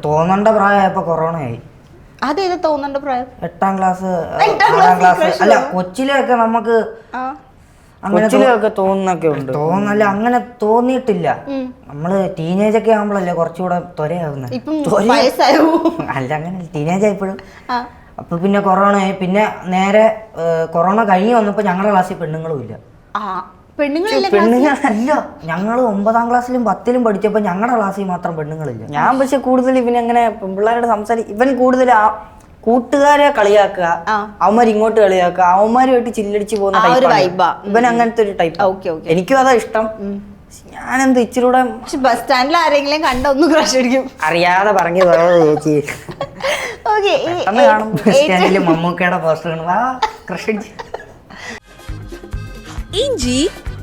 തോന്നേണ്ട പ്രായമായപ്പോ കൊറോണയായി. അതേത് തോന്നേണ്ട പ്രായം? 8ാം ക്ലാസ് 6ാം ക്ലാസ്. അല്ല, കൊച്ചിലൊക്കെ നമുക്ക് അങ്ങനെയൊക്കെ തോന്നല്ല. അങ്ങനെ തോന്നിയിട്ടില്ല. നമ്മള് ടീനേജ് ഒക്കെ ആകുമ്പോഴല്ലേ കുറച്ചുകൂടെ ത്വരയാകുന്നത്. അല്ല, അങ്ങനെ ടീനേജ് ആയപ്പോഴും. അപ്പൊ പിന്നെ കൊറോണയായി. പിന്നെ നേരെ കൊറോണ കഴിഞ്ഞ് വന്നപ്പോ ഞങ്ങളുടെ ക്ലാസ്സിൽ പെണ്ണുങ്ങളും ഇല്ല. പെണ്ണുങ്ങളില്ല. ഞങ്ങള് 9ാം ക്ലാസ്സിലും 10ലും പഠിച്ചപ്പോ ഞങ്ങളുടെ ക്ലാസ്സിൽ മാത്രം പെണ്ണുങ്ങളില്ല. ഞാൻ പക്ഷെ കൂടുതൽ ഇവനങ്ങനെ പിള്ളേരോട് ഇവൻ കൂടുതൽ കൂട്ടുകാരെ കളിയാക്കുക, അവന്മാർ ഇങ്ങോട്ട് കളിയാക്കുക, അവന്മാരുമായിട്ട് ചില്ലടിച്ച് പോകുന്ന ടൈപ്പ്. ഇവൻ അങ്ങനത്തെ ഒരു ടൈപ്പ്. എനിക്കും അതാ ഇഷ്ടം. ഞാനെന്ത് ഇച്ചിരൂടെ ബസ് സ്റ്റാൻഡിൽ ആരെങ്കിലും കണ്ട ഒന്ന് ക്രഷ് അടിക്കും. അറിയാതെ പറഞ്ഞു ചേച്ചി. മമ്മൂക്കയുടെ പോസ്റ്റർ ക്രഷ് അടിച്ചു. ഇഞ്ചി,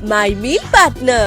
my meal partner.